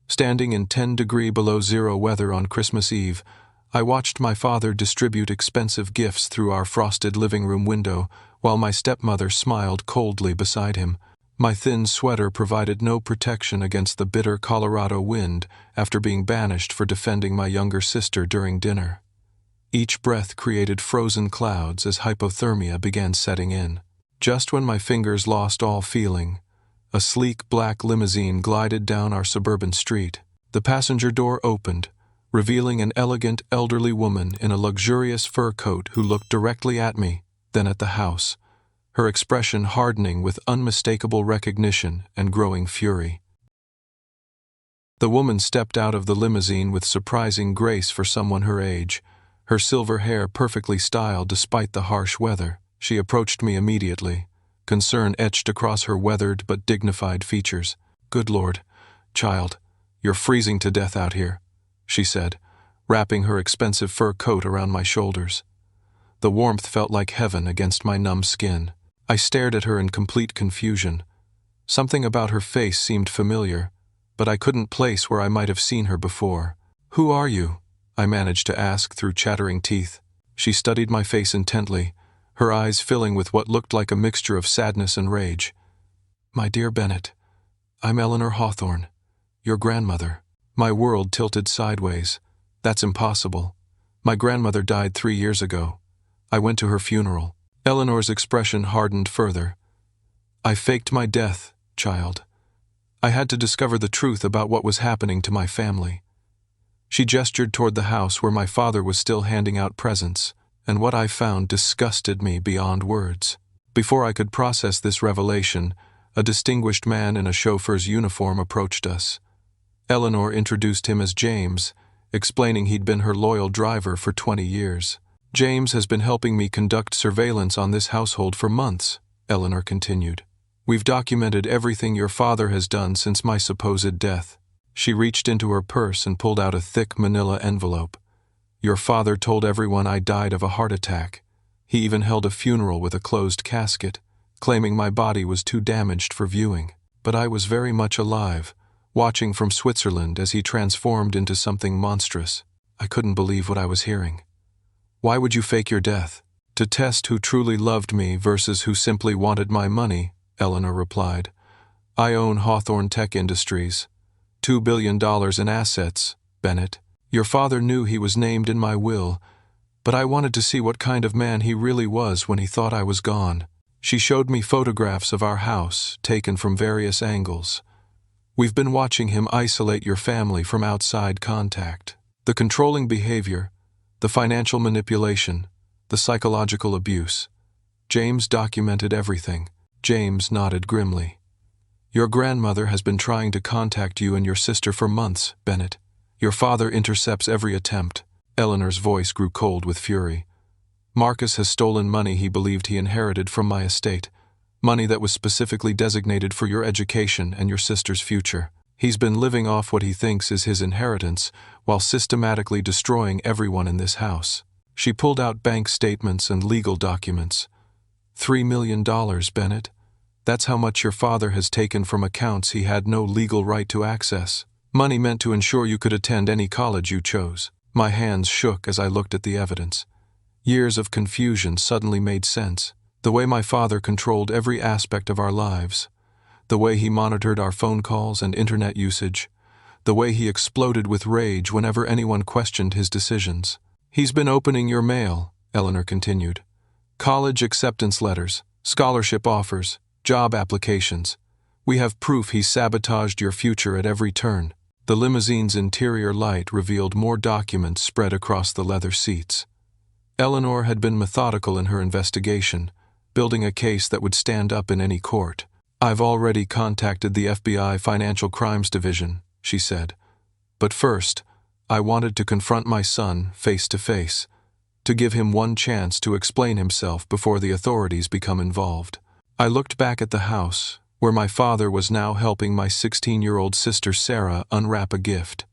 Standing in 10-degree below zero weather on Christmas Eve, I watched my father distribute expensive gifts through our frosted living room window, while my stepmother smiled coldly beside him. My thin sweater provided no protection against the bitter Colorado wind after being banished for defending my younger sister during dinner. Each breath created frozen clouds as hypothermia began setting in. Just when my fingers lost all feeling, a sleek black limousine glided down our suburban street. The passenger door opened, revealing an elegant elderly woman in a luxurious fur coat who looked directly at me, then at the house, her expression hardening with unmistakable recognition and growing fury. The woman stepped out of the limousine with surprising grace for someone her age, her silver hair perfectly styled despite the harsh weather. She approached me immediately, concern etched across her weathered but dignified features. "Good Lord, child, you're freezing to death out here," she said, wrapping her expensive fur coat around my shoulders. The warmth felt like heaven against my numb skin. I stared at her in complete confusion. Something about her face seemed familiar, but I couldn't place where I might have seen her before. "Who are you?" I managed to ask through chattering teeth. She studied my face intently, her eyes filling with what looked like a mixture of sadness and rage. "My dear Bennett, I'm Eleanor Hawthorne, your grandmother." My world tilted sideways. "That's impossible. My grandmother died 3 years ago. I went to her funeral." Eleanor's expression hardened further. "I faked my death, child. I had to discover the truth about what was happening to my family." She gestured toward the house where my father was still handing out presents, and what I found disgusted me beyond words. Before I could process this revelation, a distinguished man in a chauffeur's uniform approached us. Eleanor introduced him as James, explaining he'd been her loyal driver for 20 years. "James has been helping me conduct surveillance on this household for months," Eleanor continued. "We've documented everything your father has done since my supposed death." She reached into her purse and pulled out a thick manila envelope. "Your father told everyone I died of a heart attack. He even held a funeral with a closed casket, claiming my body was too damaged for viewing. But I was very much alive, watching from Switzerland as he transformed into something monstrous. I couldn't believe what I was hearing." "Why would you fake your death?" "To test who truly loved me versus who simply wanted my money," Eleanor replied. "I own Hawthorne Tech Industries. $2 billion in assets, Bennett. Your father knew he was named in my will, but I wanted to see what kind of man he really was when he thought I was gone." She showed me photographs of our house, taken from various angles. "We've been watching him isolate your family from outside contact. The controlling behavior, the financial manipulation, the psychological abuse. James documented everything." James nodded grimly. "Your grandmother has been trying to contact you and your sister for months, Bennett. Your father intercepts every attempt." Eleanor's voice grew cold with fury. "Marcus has stolen money he believed he inherited from my estate, money that was specifically designated for your education and your sister's future. He's been living off what he thinks is his inheritance while systematically destroying everyone in this house." She pulled out bank statements and legal documents. $3 million, Bennett. That's how much your father has taken from accounts he had no legal right to access. Money meant to ensure you could attend any college you chose." My hands shook as I looked at the evidence. Years of confusion suddenly made sense. The way my father controlled every aspect of our lives, the way he monitored our phone calls and internet usage, the way he exploded with rage whenever anyone questioned his decisions. "He's been opening your mail," Eleanor continued. "College acceptance letters, scholarship offers, job applications. We have proof he sabotaged your future at every turn." The limousine's interior light revealed more documents spread across the leather seats. Eleanor had been methodical in her investigation, building a case that would stand up in any court. "I've already contacted the FBI Financial Crimes Division," she said. "But first, I wanted to confront my son face to face, to give him one chance to explain himself before the authorities become involved." I looked back at the house, where my father was now helping my 16-year-old sister Sarah unwrap a gift.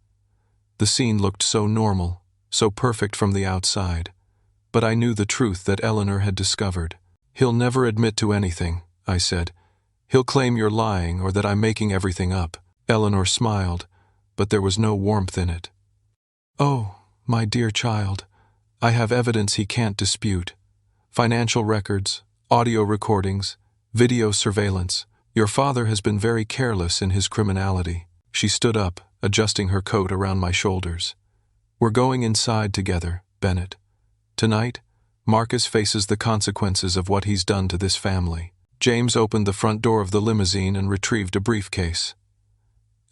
The scene looked so normal, so perfect from the outside, but I knew the truth that Eleanor had discovered. "He'll never admit to anything," I said. "He'll claim you're lying or that I'm making everything up." Eleanor smiled, but there was no warmth in it. "Oh, my dear child, I have evidence he can't dispute. Financial records, audio recordings, video surveillance. Your father has been very careless in his criminality." She stood up, adjusting her coat around my shoulders. "We're going inside together, Bennett. Tonight, Marcus faces the consequences of what he's done to this family." James opened the front door of the limousine and retrieved a briefcase.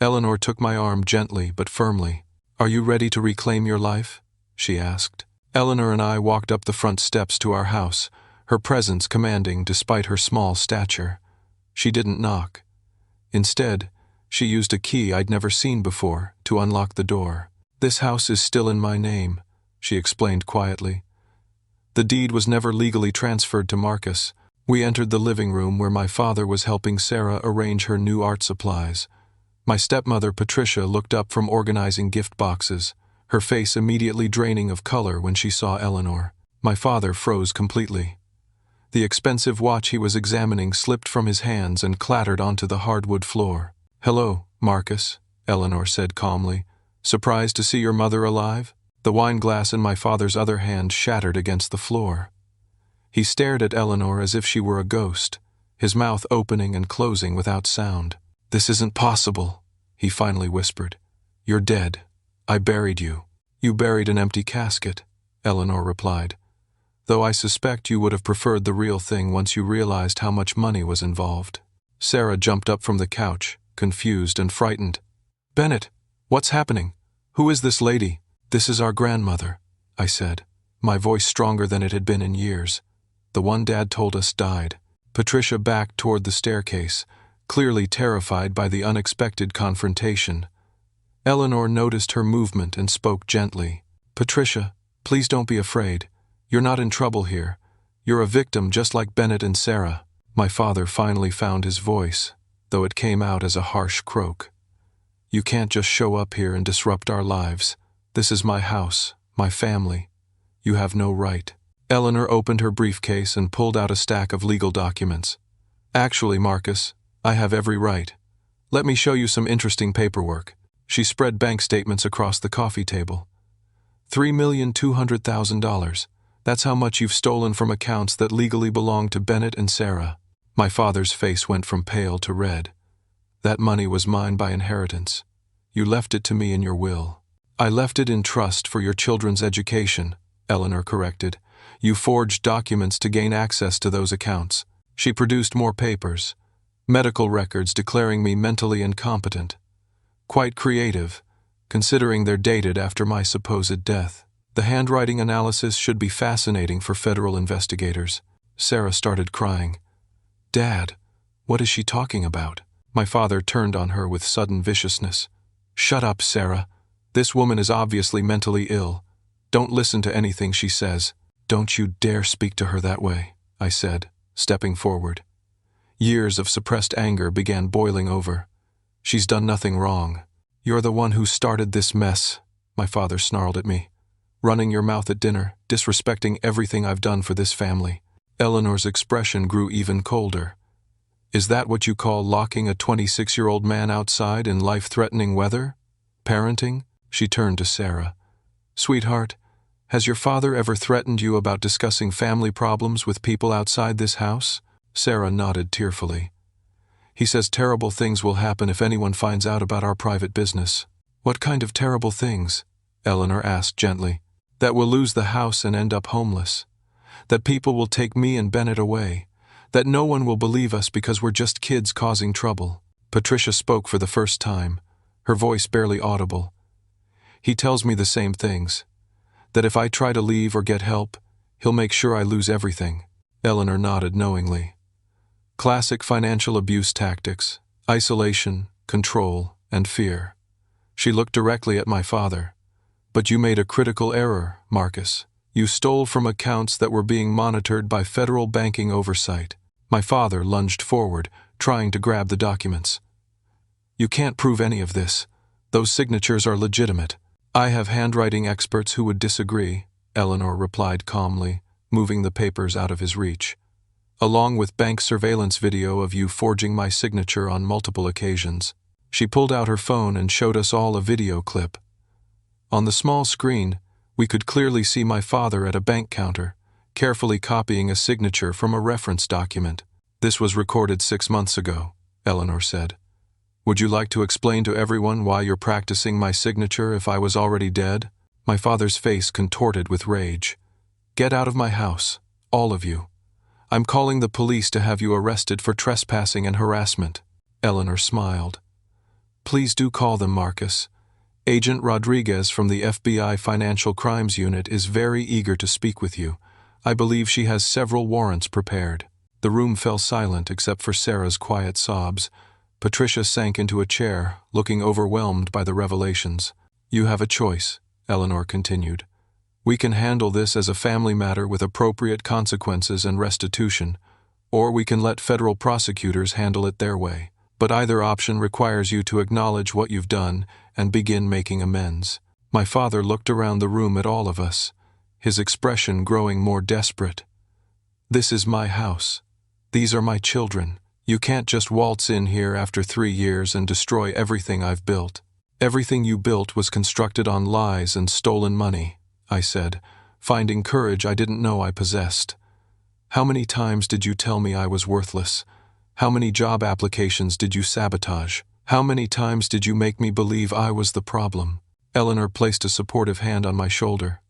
Eleanor took my arm gently but firmly. "Are you ready to reclaim your life?" she asked. Eleanor and I walked up the front steps to our house, her presence commanding despite her small stature. She didn't knock. Instead, she used a key I'd never seen before to unlock the door. "This house is still in my name," she explained quietly. "The deed was never legally transferred to Marcus." We entered the living room where my father was helping Sarah arrange her new art supplies. My stepmother, Patricia, looked up from organizing gift boxes, her face immediately draining of color when she saw Eleanor. My father froze completely. The expensive watch he was examining slipped from his hands and clattered onto the hardwood floor. "Hello, Marcus," Eleanor said calmly. "Surprised to see your mother alive?" The wine glass in my father's other hand shattered against the floor. He stared at Eleanor as if she were a ghost, his mouth opening and closing without sound. "This isn't possible," he finally whispered. "You're dead. I buried you." "You buried an empty casket," Eleanor replied, "though I suspect you would have preferred the real thing once you realized how much money was involved." Sarah jumped up from the couch, confused and frightened. "Bennett, what's happening? Who is this lady?" "This is our grandmother," I said, my voice stronger than it had been in years. "The one Dad told us died." Patricia backed toward the staircase, clearly terrified by the unexpected confrontation. Eleanor noticed her movement and spoke gently. "Patricia, please don't be afraid. You're not in trouble here. You're a victim just like Bennett and Sarah." My father finally found his voice, though it came out as a harsh croak. "You can't just show up here and disrupt our lives. This is my house, my family. You have no right." Eleanor opened her briefcase and pulled out a stack of legal documents. "Actually, Marcus, I have every right. Let me show you some interesting paperwork." She spread bank statements across the coffee table. $3,200,000. That's how much you've stolen from accounts that legally belong to Bennett and Sarah. My father's face went from pale to red. "That money was mine by inheritance. You left it to me in your will." "I left it in trust for your children's education," Eleanor corrected. "You forged documents to gain access to those accounts." She produced more papers, medical records declaring me mentally incompetent. Quite creative, considering they're dated after my supposed death. The handwriting analysis should be fascinating for federal investigators. Sarah started crying. "Dad, what is she talking about?" My father turned on her with sudden viciousness. "Shut up, Sarah. This woman is obviously mentally ill. Don't listen to anything she says." "Don't you dare speak to her that way," I said, stepping forward. Years of suppressed anger began boiling over. "She's done nothing wrong." "You're the one who started this mess," my father snarled at me. "Running your mouth at dinner, disrespecting everything I've done for this family." Eleanor's expression grew even colder. "Is that what you call locking a 26-year-old man outside in life-threatening weather? Parenting?" She turned to Sarah. "Sweetheart, has your father ever threatened you about discussing family problems with people outside this house?" Sarah nodded tearfully. "He says terrible things will happen if anyone finds out about our private business." "What kind of terrible things?" Eleanor asked gently. "That we'll lose the house and end up homeless. That people will take me and Bennett away. That no one will believe us because we're just kids causing trouble." Patricia spoke for the first time, her voice barely audible. "He tells me the same things. That if I try to leave or get help, he'll make sure I lose everything." Eleanor nodded knowingly. Classic financial abuse tactics: isolation, control, and fear. She looked directly at my father. "But you made a critical error, Marcus. You stole from accounts that were being monitored by federal banking oversight." My father lunged forward, trying to grab the documents. "You can't prove any of this. Those signatures are legitimate." "I have handwriting experts who would disagree," Eleanor replied calmly, moving the papers out of his reach. "Along with bank surveillance video of you forging my signature on multiple occasions." She pulled out her phone and showed us all a video clip. On the small screen, we could clearly see my father at a bank counter, carefully copying a signature from a reference document. "This was recorded 6 months ago," Eleanor said. "Would you like to explain to everyone why you're practicing my signature if I was already dead?" My father's face contorted with rage. "Get out of my house, all of you. I'm calling the police to have you arrested for trespassing and harassment." Eleanor smiled. "Please do call them, Marcus. Agent Rodriguez from the FBI Financial Crimes Unit is very eager to speak with you. I believe she has several warrants prepared." The room fell silent except for Sarah's quiet sobs. Patricia sank into a chair, looking overwhelmed by the revelations. "You have a choice," Eleanor continued. "We can handle this as a family matter with appropriate consequences and restitution, or we can let federal prosecutors handle it their way. But either option requires you to acknowledge what you've done and begin making amends." My father looked around the room at all of us, his expression growing more desperate. "This is my house. These are my children. You can't just waltz in here after 3 years and destroy everything I've built." "Everything you built was constructed on lies and stolen money," I said, finding courage I didn't know I possessed. "How many times did you tell me I was worthless? How many job applications did you sabotage? How many times did you make me believe I was the problem?" Eleanor placed a supportive hand on my shoulder.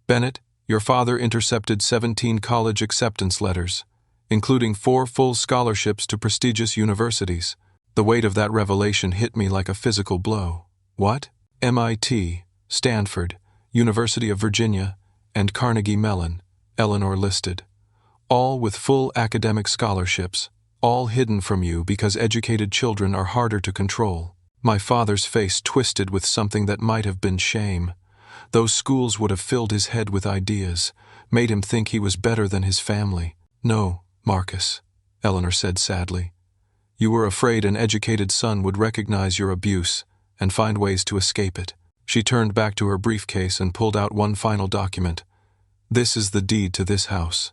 "Bennett, your father intercepted 17 college acceptance letters, including 4 full scholarships to prestigious universities." The weight of that revelation hit me like a physical blow. "What?" "MIT, Stanford, University of Virginia, and Carnegie Mellon," Eleanor listed. "All with full academic scholarships. All hidden from you because educated children are harder to control." My father's face twisted with something that might have been shame. Those schools would have filled his head with ideas, made him think he was better than his family. "No, Marcus," Eleanor said sadly. "You were afraid an educated son would recognize your abuse and find ways to escape it." She turned back to her briefcase and pulled out one final document. "This is the deed to this house.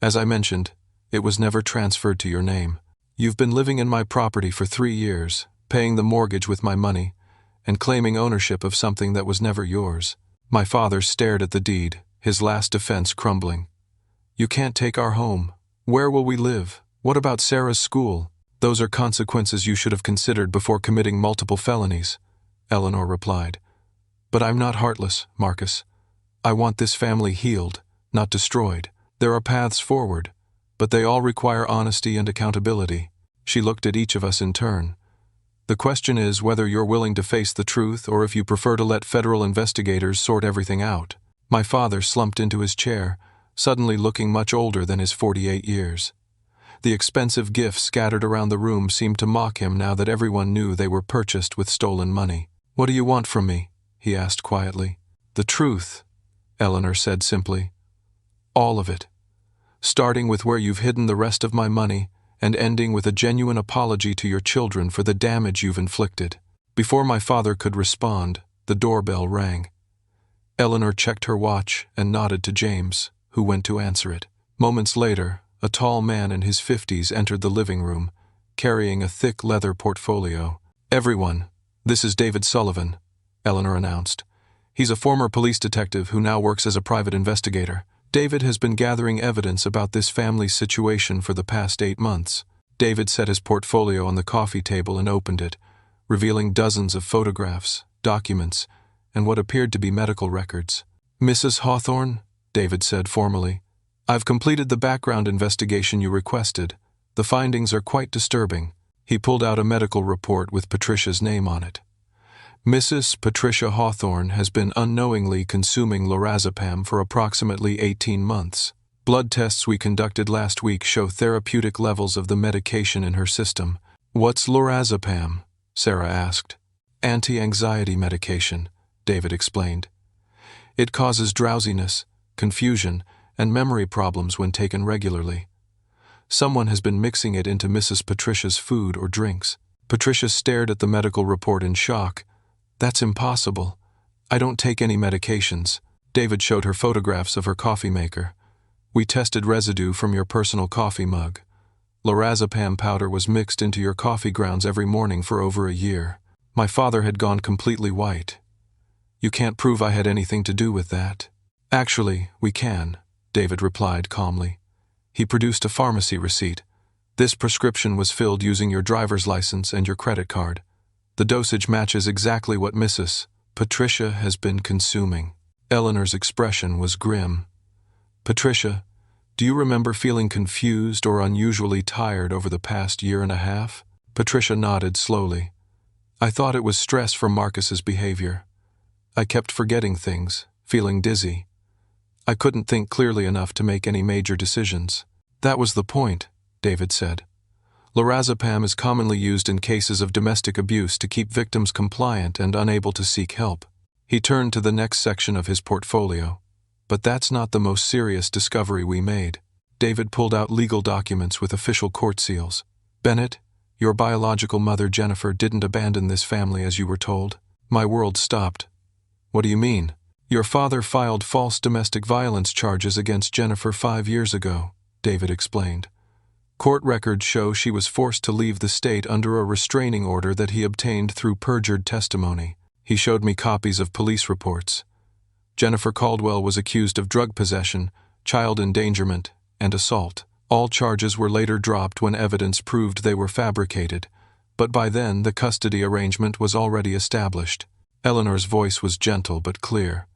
As I mentioned, it was never transferred to your name. You've been living in my property for 3 years, paying the mortgage with my money, and claiming ownership of something that was never yours." My father stared at the deed, his last defense crumbling. "You can't take our home. Where will we live? What about Sarah's school?" "Those are consequences you should have considered before committing multiple felonies," Eleanor replied. "But I'm not heartless, Marcus. I want this family healed, not destroyed. There are paths forward, but they all require honesty and accountability." She looked at each of us in turn. "The question is whether you're willing to face the truth or if you prefer to let federal investigators sort everything out." My father slumped into his chair, suddenly looking much older than his 48 years. The expensive gifts scattered around the room seemed to mock him now that everyone knew they were purchased with stolen money. "What do you want from me?" he asked quietly. "The truth," Eleanor said simply. "All of it. Starting with where you've hidden the rest of my money and ending with a genuine apology to your children for the damage you've inflicted." Before my father could respond, the doorbell rang. Eleanor checked her watch and nodded to James, who went to answer it. Moments later, a tall man in his 50s entered the living room, carrying a thick leather portfolio. "Everyone, this is David Sullivan," Eleanor announced. "He's a former police detective who now works as a private investigator. David has been gathering evidence about this family's situation for the past 8 months." David set his portfolio on the coffee table and opened it, revealing dozens of photographs, documents, and what appeared to be medical records. "Mrs. Hawthorne," David said formally, "I've completed the background investigation you requested. The findings are quite disturbing." He pulled out a medical report with Patricia's name on it. "Mrs. Patricia Hawthorne has been unknowingly consuming lorazepam for approximately 18 months. Blood tests we conducted last week show therapeutic levels of the medication in her system." "What's lorazepam?" Sarah asked. "Anti-anxiety medication," David explained. "It causes drowsiness, confusion, and memory problems when taken regularly. Someone has been mixing it into Mrs. Patricia's food or drinks." Patricia stared at the medical report in shock. "That's impossible. I don't take any medications." David showed her photographs of her coffee maker. "We tested residue from your personal coffee mug. Lorazepam powder was mixed into your coffee grounds every morning for over a year." My father had gone completely white. You can't prove I had anything to do with that. Actually, we can, David replied calmly. He produced a pharmacy receipt. This prescription was filled using your driver's license and your credit card. The dosage matches exactly what Mrs. Patricia has been consuming. Eleanor's expression was grim. Patricia, do you remember feeling confused or unusually tired over the past year and a half? Patricia nodded slowly. I thought it was stress from Marcus's behavior. I kept forgetting things, feeling dizzy. I couldn't think clearly enough to make any major decisions. That was the point, David said. Lorazepam is commonly used in cases of domestic abuse to keep victims compliant and unable to seek help. He turned to the next section of his portfolio. But that's not the most serious discovery we made. David pulled out legal documents with official court seals. Bennett, your biological mother Jennifer didn't abandon this family as you were told. My world stopped. What do you mean? Your father filed false domestic violence charges against Jennifer 5 years ago, David explained. Court records show she was forced to leave the state under a restraining order that he obtained through perjured testimony. He showed me copies of police reports. Jennifer Caldwell was accused of drug possession, child endangerment, and assault. All charges were later dropped when evidence proved they were fabricated, but by then the custody arrangement was already established. Eleanor's voice was gentle but clear.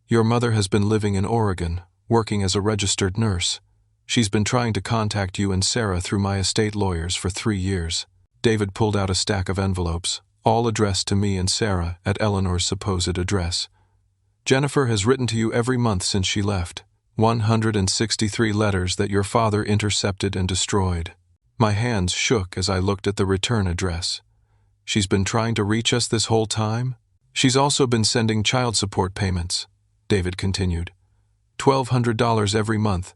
Your mother has been living in Oregon, working as a registered nurse. She's been trying to contact you and Sarah through my estate lawyers for 3 years. David pulled out a stack of envelopes, all addressed to me and Sarah at Eleanor's supposed address. Jennifer has written to you every month since she left. 163 letters that your father intercepted and destroyed. My hands shook as I looked at the return address. She's been trying to reach us this whole time? She's also been sending child support payments, David continued. $1,200 every month,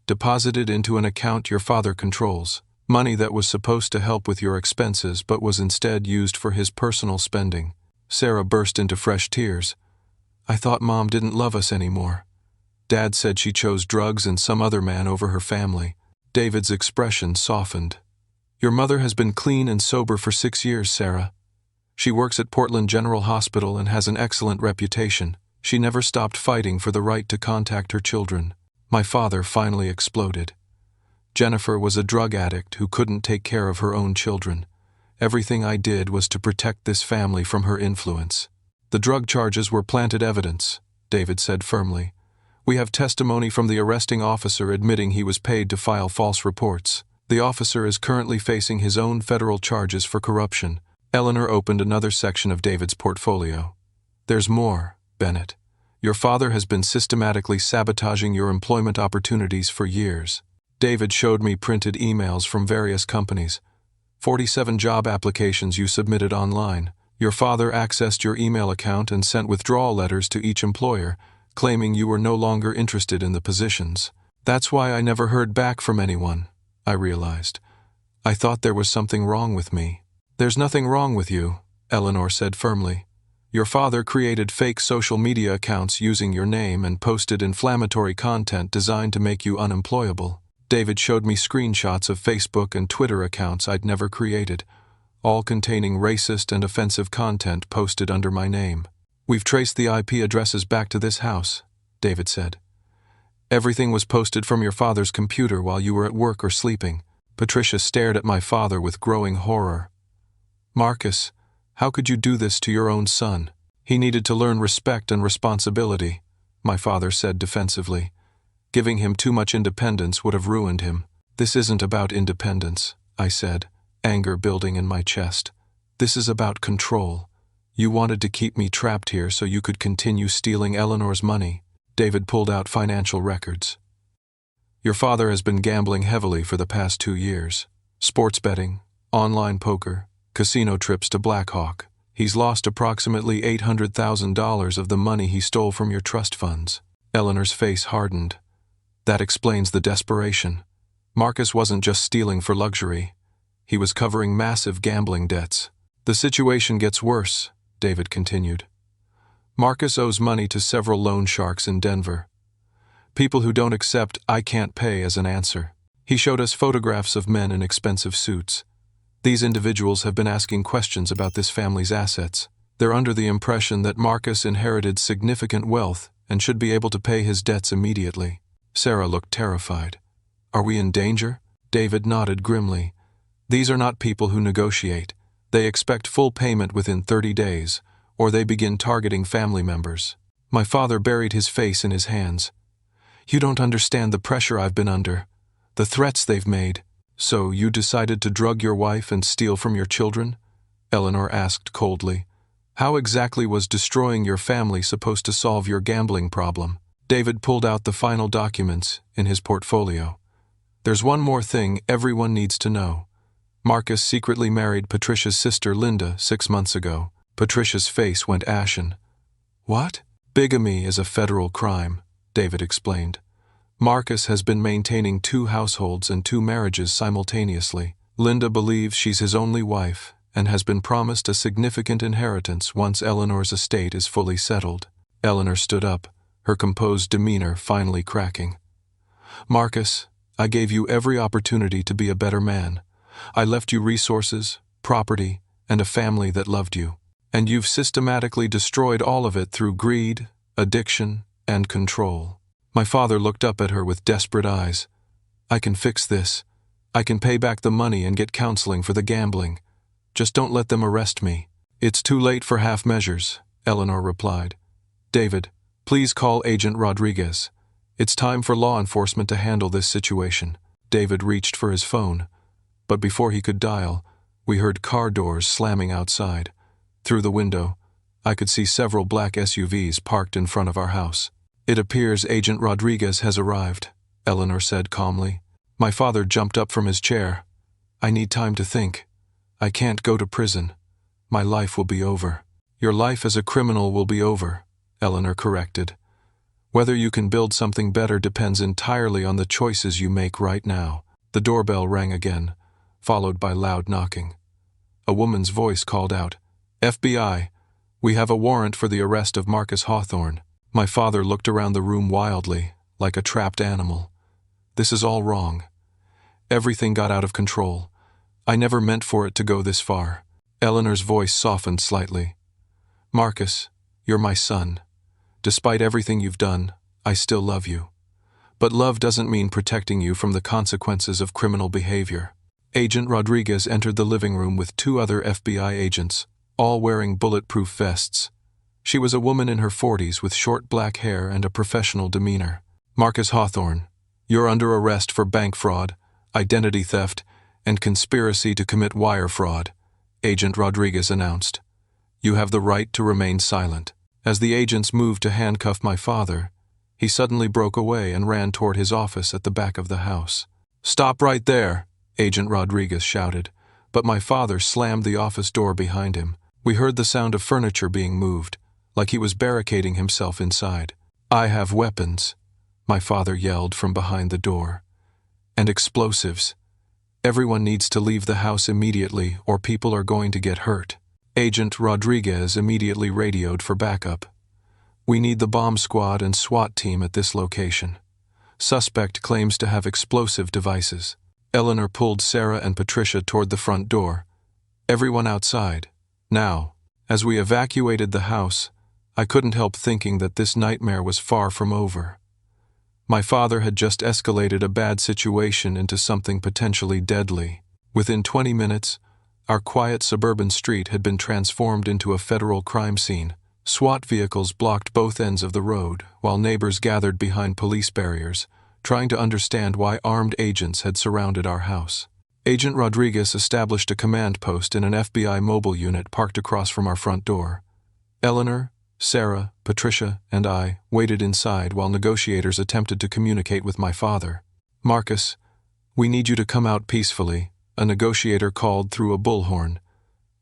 deposited into an account your father controls. Money that was supposed to help with your expenses but was instead used for his personal spending. Sarah burst into fresh tears. I thought Mom didn't love us anymore. Dad said she chose drugs and some other man over her family. David's expression softened. Your mother has been clean and sober for 6 years, Sarah. She works at Portland General Hospital and has an excellent reputation. She never stopped fighting for the right to contact her children. My father finally exploded. Jennifer was a drug addict who couldn't take care of her own children. Everything I did was to protect this family from her influence. The drug charges were planted evidence, David said firmly. We have testimony from the arresting officer admitting he was paid to file false reports. The officer is currently facing his own federal charges for corruption. Eleanor opened another section of David's portfolio. There's more, Bennett. Your father has been systematically sabotaging your employment opportunities for years. David showed me printed emails from various companies. 47 job applications you submitted online. Your father accessed your email account and sent withdrawal letters to each employer, claiming you were no longer interested in the positions. That's why I never heard back from anyone, I realized. I thought there was something wrong with me. There's nothing wrong with you, Eleanor said firmly. Your father created fake social media accounts using your name and posted inflammatory content designed to make you unemployable. David showed me screenshots of Facebook and Twitter accounts I'd never created, all containing racist and offensive content posted under my name. We've traced the IP addresses back to this house, David said. Everything was posted from your father's computer while you were at work or sleeping. Patricia stared at my father with growing horror. Marcus, how could you do this to your own son? He needed to learn respect and responsibility, my father said defensively. Giving him too much independence would have ruined him. This isn't about independence, I said, anger building in my chest. This is about control. You wanted to keep me trapped here so you could continue stealing Eleanor's money. David pulled out financial records. Your father has been gambling heavily for the past 2 years. Sports betting, online poker, casino trips to Black Hawk. He's lost approximately $800,000 of the money he stole from your trust funds. Eleanor's face hardened. That explains the desperation. Marcus wasn't just stealing for luxury. He was covering massive gambling debts. The situation gets worse, David continued. Marcus owes money to several loan sharks in Denver. People who don't accept "I can't pay" as an answer. He showed us photographs of men in expensive suits. These individuals have been asking questions about this family's assets. They're under the impression that Marcus inherited significant wealth and should be able to pay his debts immediately. Sarah looked terrified. Are we in danger? David nodded grimly. These are not people who negotiate. They expect full payment within 30 days, or they begin targeting family members. My father buried his face in his hands. You don't understand the pressure I've been under, the threats they've made. So you decided to drug your wife and steal from your children? Eleanor asked coldly. How exactly was destroying your family supposed to solve your gambling problem? David pulled out the final documents in his portfolio. There's one more thing everyone needs to know. Marcus secretly married Patricia's sister Linda 6 months ago. Patricia's face went ashen. What? Bigamy is a federal crime, David explained. Marcus has been maintaining 2 households and 2 marriages simultaneously. Linda believes she's his only wife and has been promised a significant inheritance once Eleanor's estate is fully settled. Eleanor stood up, her composed demeanor finally cracking. Marcus, I gave you every opportunity to be a better man. I left you resources, property, and a family that loved you. And you've systematically destroyed all of it through greed, addiction, and control. My father looked up at her with desperate eyes. I can fix this. I can pay back the money and get counseling for the gambling. Just don't let them arrest me. It's too late for half measures, Eleanor replied. David, please call Agent Rodriguez. It's time for law enforcement to handle this situation. David reached for his phone, but before he could dial, we heard car doors slamming outside. Through the window, I could see several black SUVs parked in front of our house. It appears Agent Rodriguez has arrived, Eleanor said calmly. My father jumped up from his chair. I need time to think. I can't go to prison. My life will be over. Your life as a criminal will be over, Eleanor corrected. Whether you can build something better depends entirely on the choices you make right now. The doorbell rang again, followed by loud knocking. A woman's voice called out, FBI, we have a warrant for the arrest of Marcus Hawthorne. My father looked around the room wildly, like a trapped animal. This is all wrong. Everything got out of control. I never meant for it to go this far. Eleanor's voice softened slightly. Marcus, you're my son. Despite everything you've done, I still love you. But love doesn't mean protecting you from the consequences of criminal behavior. Agent Rodriguez entered the living room with 2 other FBI agents, all wearing bulletproof vests. She was a woman in her 40s with short black hair and a professional demeanor. Marcus Hawthorne, you're under arrest for bank fraud, identity theft, and conspiracy to commit wire fraud, Agent Rodriguez announced. You have the right to remain silent. As the agents moved to handcuff my father, he suddenly broke away and ran toward his office at the back of the house. Stop right there, Agent Rodriguez shouted, but my father slammed the office door behind him. We heard the sound of furniture being moved, like he was barricading himself inside. I have weapons, my father yelled from behind the door. And explosives. Everyone needs to leave the house immediately or people are going to get hurt. Agent Rodriguez immediately radioed for backup. We need the bomb squad and SWAT team at this location. Suspect claims to have explosive devices. Eleanor pulled Sarah and Patricia toward the front door. Everyone outside. Now. As we evacuated the house, I couldn't help thinking that this nightmare was far from over. My father had just escalated a bad situation into something potentially deadly. Within 20 minutes, our quiet suburban street had been transformed into a federal crime scene. SWAT vehicles blocked both ends of the road, while neighbors gathered behind police barriers, trying to understand why armed agents had surrounded our house. Agent Rodriguez established a command post in an FBI mobile unit parked across from our front door. Eleanor, Sarah, Patricia, and I waited inside while negotiators attempted to communicate with my father. Marcus, we need you to come out peacefully, a negotiator called through a bullhorn.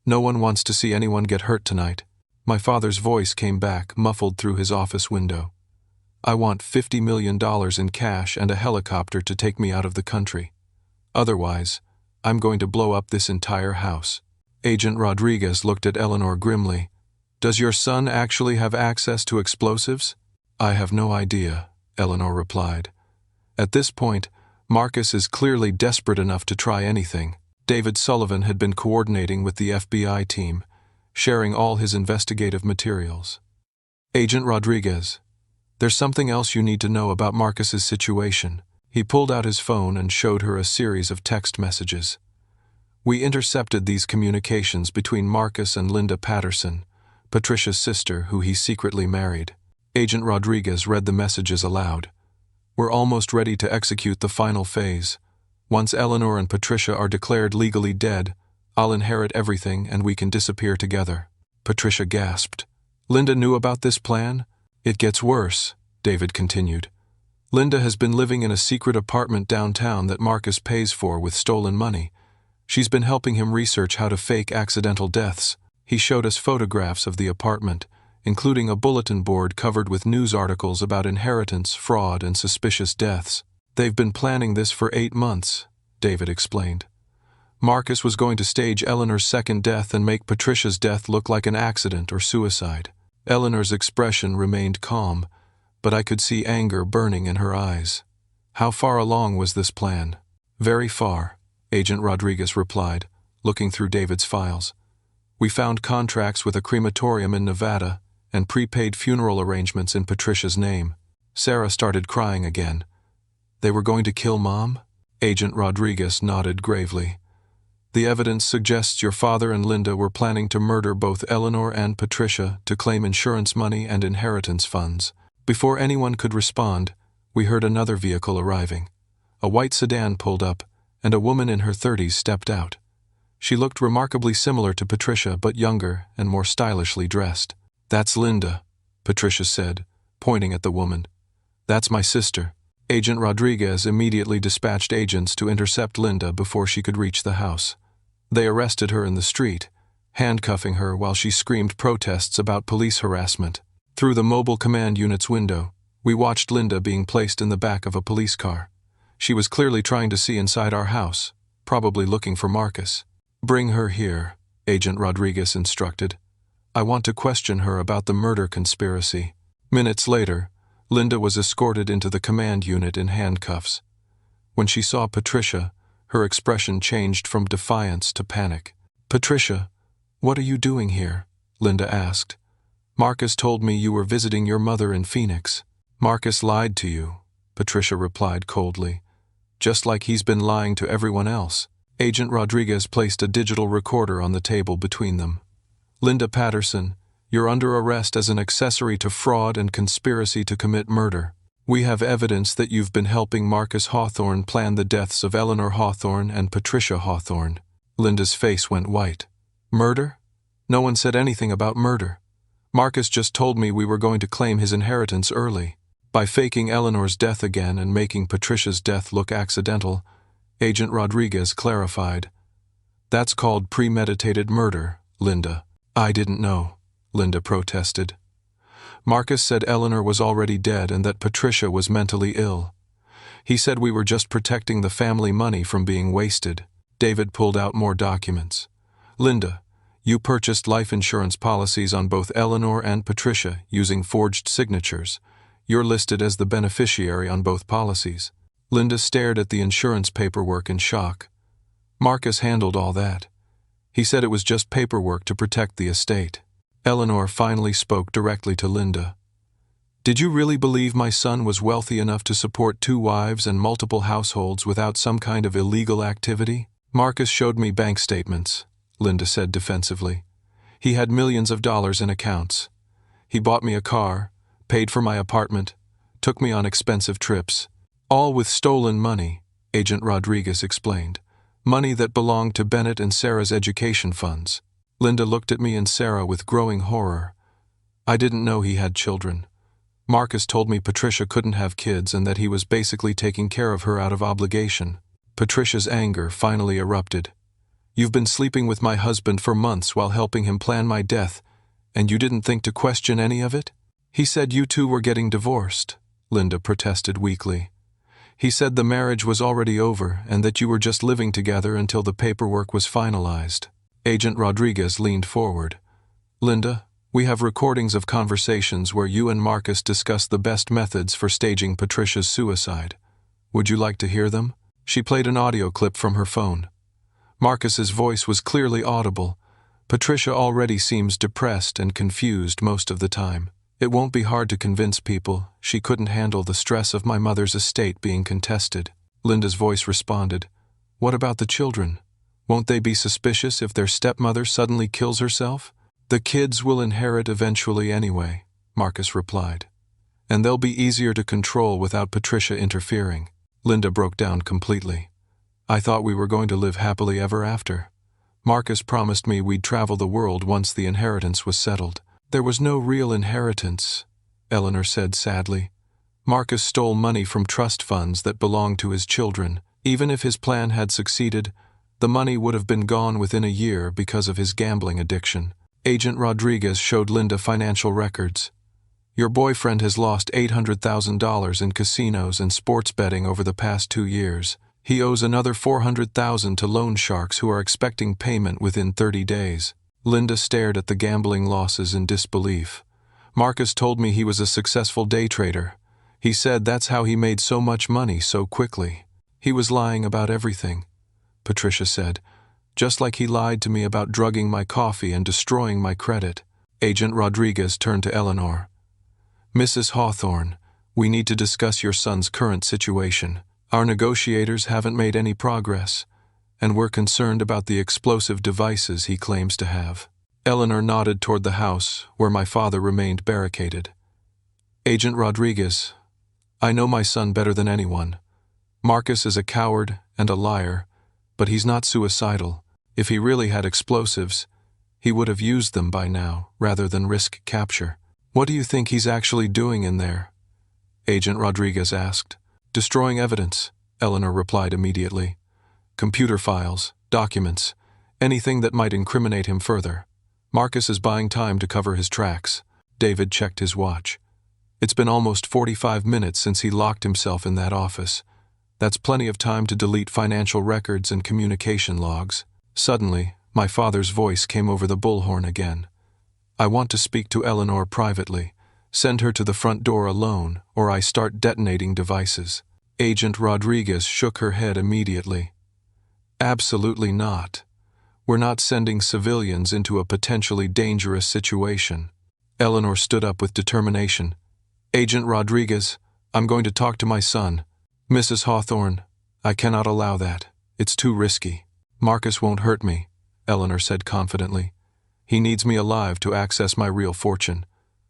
No one wants to see anyone get hurt tonight. My father's voice came back, muffled through his office window. I want $50 million in cash and a helicopter to take me out of the country. Otherwise, I'm going to blow up this entire house. Agent Rodriguez looked at Eleanor grimly. Does your son actually have access to explosives? I have no idea, Eleanor replied. At this point, Marcus is clearly desperate enough to try anything. David Sullivan had been coordinating with the FBI team, sharing all his investigative materials. "Agent Rodriguez, there's something else you need to know about Marcus's situation." He pulled out his phone and showed her a series of text messages. "We intercepted these communications between Marcus and Linda Patterson, Patricia's sister, who he secretly married." Agent Rodriguez read the messages aloud. "We're almost ready to execute the final phase. Once Eleanor and Patricia are declared legally dead, I'll inherit everything and we can disappear together." Patricia gasped. "Linda knew about this plan?" "It gets worse," David continued. "Linda has been living in a secret apartment downtown that Marcus pays for with stolen money. She's been helping him research how to fake accidental deaths." He showed us photographs of the apartment, including a bulletin board covered with news articles about inheritance, fraud, and suspicious deaths. "They've been planning this for 8 months, David explained. Marcus was going to stage Eleanor's second death and make Patricia's death look like an accident or suicide. Eleanor's expression remained calm, but I could see anger burning in her eyes. "How far along was this plan?" "Very far," Agent Rodriguez replied, looking through David's files. "We found contracts with a crematorium in Nevada and prepaid funeral arrangements in Patricia's name." Sarah started crying again. "They were going to kill Mom?" Agent Rodriguez nodded gravely. "The evidence suggests your father and Linda were planning to murder both Eleanor and Patricia to claim insurance money and inheritance funds." Before anyone could respond, we heard another vehicle arriving. A white sedan pulled up, and a woman in her 30s stepped out. She looked remarkably similar to Patricia, but younger and more stylishly dressed. "That's Linda," Patricia said, pointing at the woman. "That's my sister." Agent Rodriguez immediately dispatched agents to intercept Linda before she could reach the house. They arrested her in the street, handcuffing her while she screamed protests about police harassment. Through the mobile command unit's window, we watched Linda being placed in the back of a police car. She was clearly trying to see inside our house, probably looking for Marcus. "Bring her here," Agent Rodriguez instructed. "I want to question her about the murder conspiracy." Minutes later, Linda was escorted into the command unit in handcuffs. When she saw Patricia, her expression changed from defiance to panic. "Patricia, what are you doing here?" Linda asked. "Marcus told me you were visiting your mother in Phoenix." "Marcus lied to you," Patricia replied coldly, "just like he's been lying to everyone else." Agent Rodriguez placed a digital recorder on the table between them. "Linda Patterson, you're under arrest as an accessory to fraud and conspiracy to commit murder. We have evidence that you've been helping Marcus Hawthorne plan the deaths of Eleanor Hawthorne and Patricia Hawthorne." Linda's face went white. "Murder? No one said anything about murder. Marcus just told me we were going to claim his inheritance early." By faking Eleanor's death again and making Patricia's death look accidental, Agent Rodriguez clarified. "That's called premeditated murder, Linda." "I didn't know," Linda protested. "Marcus said Eleanor was already dead and that Patricia was mentally ill. He said we were just protecting the family money from being wasted." David pulled out more documents. "Linda, you purchased life insurance policies on both Eleanor and Patricia using forged signatures. You're listed as the beneficiary on both policies." Linda stared at the insurance paperwork in shock. "Marcus handled all that. He said it was just paperwork to protect the estate." Eleanor finally spoke directly to Linda. "Did you really believe my son was wealthy enough to support 2 wives and multiple households without some kind of illegal activity?" "Marcus showed me bank statements," Linda said defensively. "He had millions of dollars in accounts. He bought me a car, paid for my apartment, took me on expensive trips. All with stolen money," Agent Rodriguez explained. "Money that belonged to Bennett and Sarah's education funds." Linda looked at me and Sarah with growing horror. "I didn't know he had children. Marcus told me Patricia couldn't have kids and that he was basically taking care of her out of obligation." Patricia's anger finally erupted. "You've been sleeping with my husband for months while helping him plan my death, and you didn't think to question any of it?" "He said you two were getting divorced," Linda protested weakly. "He said the marriage was already over and that you were just living together until the paperwork was finalized." Agent Rodriguez leaned forward. "Linda, we have recordings of conversations where you and Marcus discussed the best methods for staging Patricia's suicide. Would you like to hear them?" She played an audio clip from her phone. Marcus's voice was clearly audible. Patricia already seems depressed and confused most of the time. It won't be hard to convince people. She couldn't handle the stress of my mother's estate being contested. Linda's voice responded. What about the children? Won't they be suspicious if their stepmother suddenly kills herself? The kids will inherit eventually anyway, Marcus replied. And they'll be easier to control without Patricia interfering. Linda broke down completely. I thought we were going to live happily ever after. Marcus promised me we'd travel the world once the inheritance was settled. There was no real inheritance, Eleanor said sadly. Marcus stole money from trust funds that belonged to his children. Even if his plan had succeeded, the money would have been gone within a year because of his gambling addiction. Agent Rodriguez showed Linda financial records. Your boyfriend has lost $800,000 in casinos and sports betting over the past 2 years. He owes another $400,000 to loan sharks who are expecting payment within 30 days. Linda stared at the gambling losses in disbelief. Marcus told me he was a successful day trader. He said that's how he made so much money so quickly. He was lying about everything, Patricia said, just like he lied to me about drugging my coffee and destroying my credit. Agent Rodriguez turned to Eleanor. Mrs. Hawthorne, we need to discuss your son's current situation. Our negotiators haven't made any progress, and we're concerned about the explosive devices he claims to have. Eleanor nodded toward the house, where my father remained barricaded. Agent Rodriguez, I know my son better than anyone. Marcus is a coward and a liar, but he's not suicidal. If he really had explosives, he would have used them by now, rather than risk capture. What do you think he's actually doing in there? Agent Rodriguez asked. Destroying evidence, Eleanor replied immediately. Computer files, documents, anything that might incriminate him further. Marcus is buying time to cover his tracks. David checked his watch. It's been almost 45 minutes since he locked himself in that office. That's plenty of time to delete financial records and communication logs. Suddenly, my father's voice came over the bullhorn again. I want to speak to Eleanor privately. Send her to the front door alone, or I start detonating devices. Agent Rodriguez shook her head immediately. Absolutely not. We're not sending civilians into a potentially dangerous situation. Eleanor stood up with determination. Agent Rodriguez, I'm going to talk to my son. Mrs. Hawthorne, I cannot allow that. It's too risky. Marcus won't hurt me, Eleanor said confidently. He needs me alive to access my real fortune.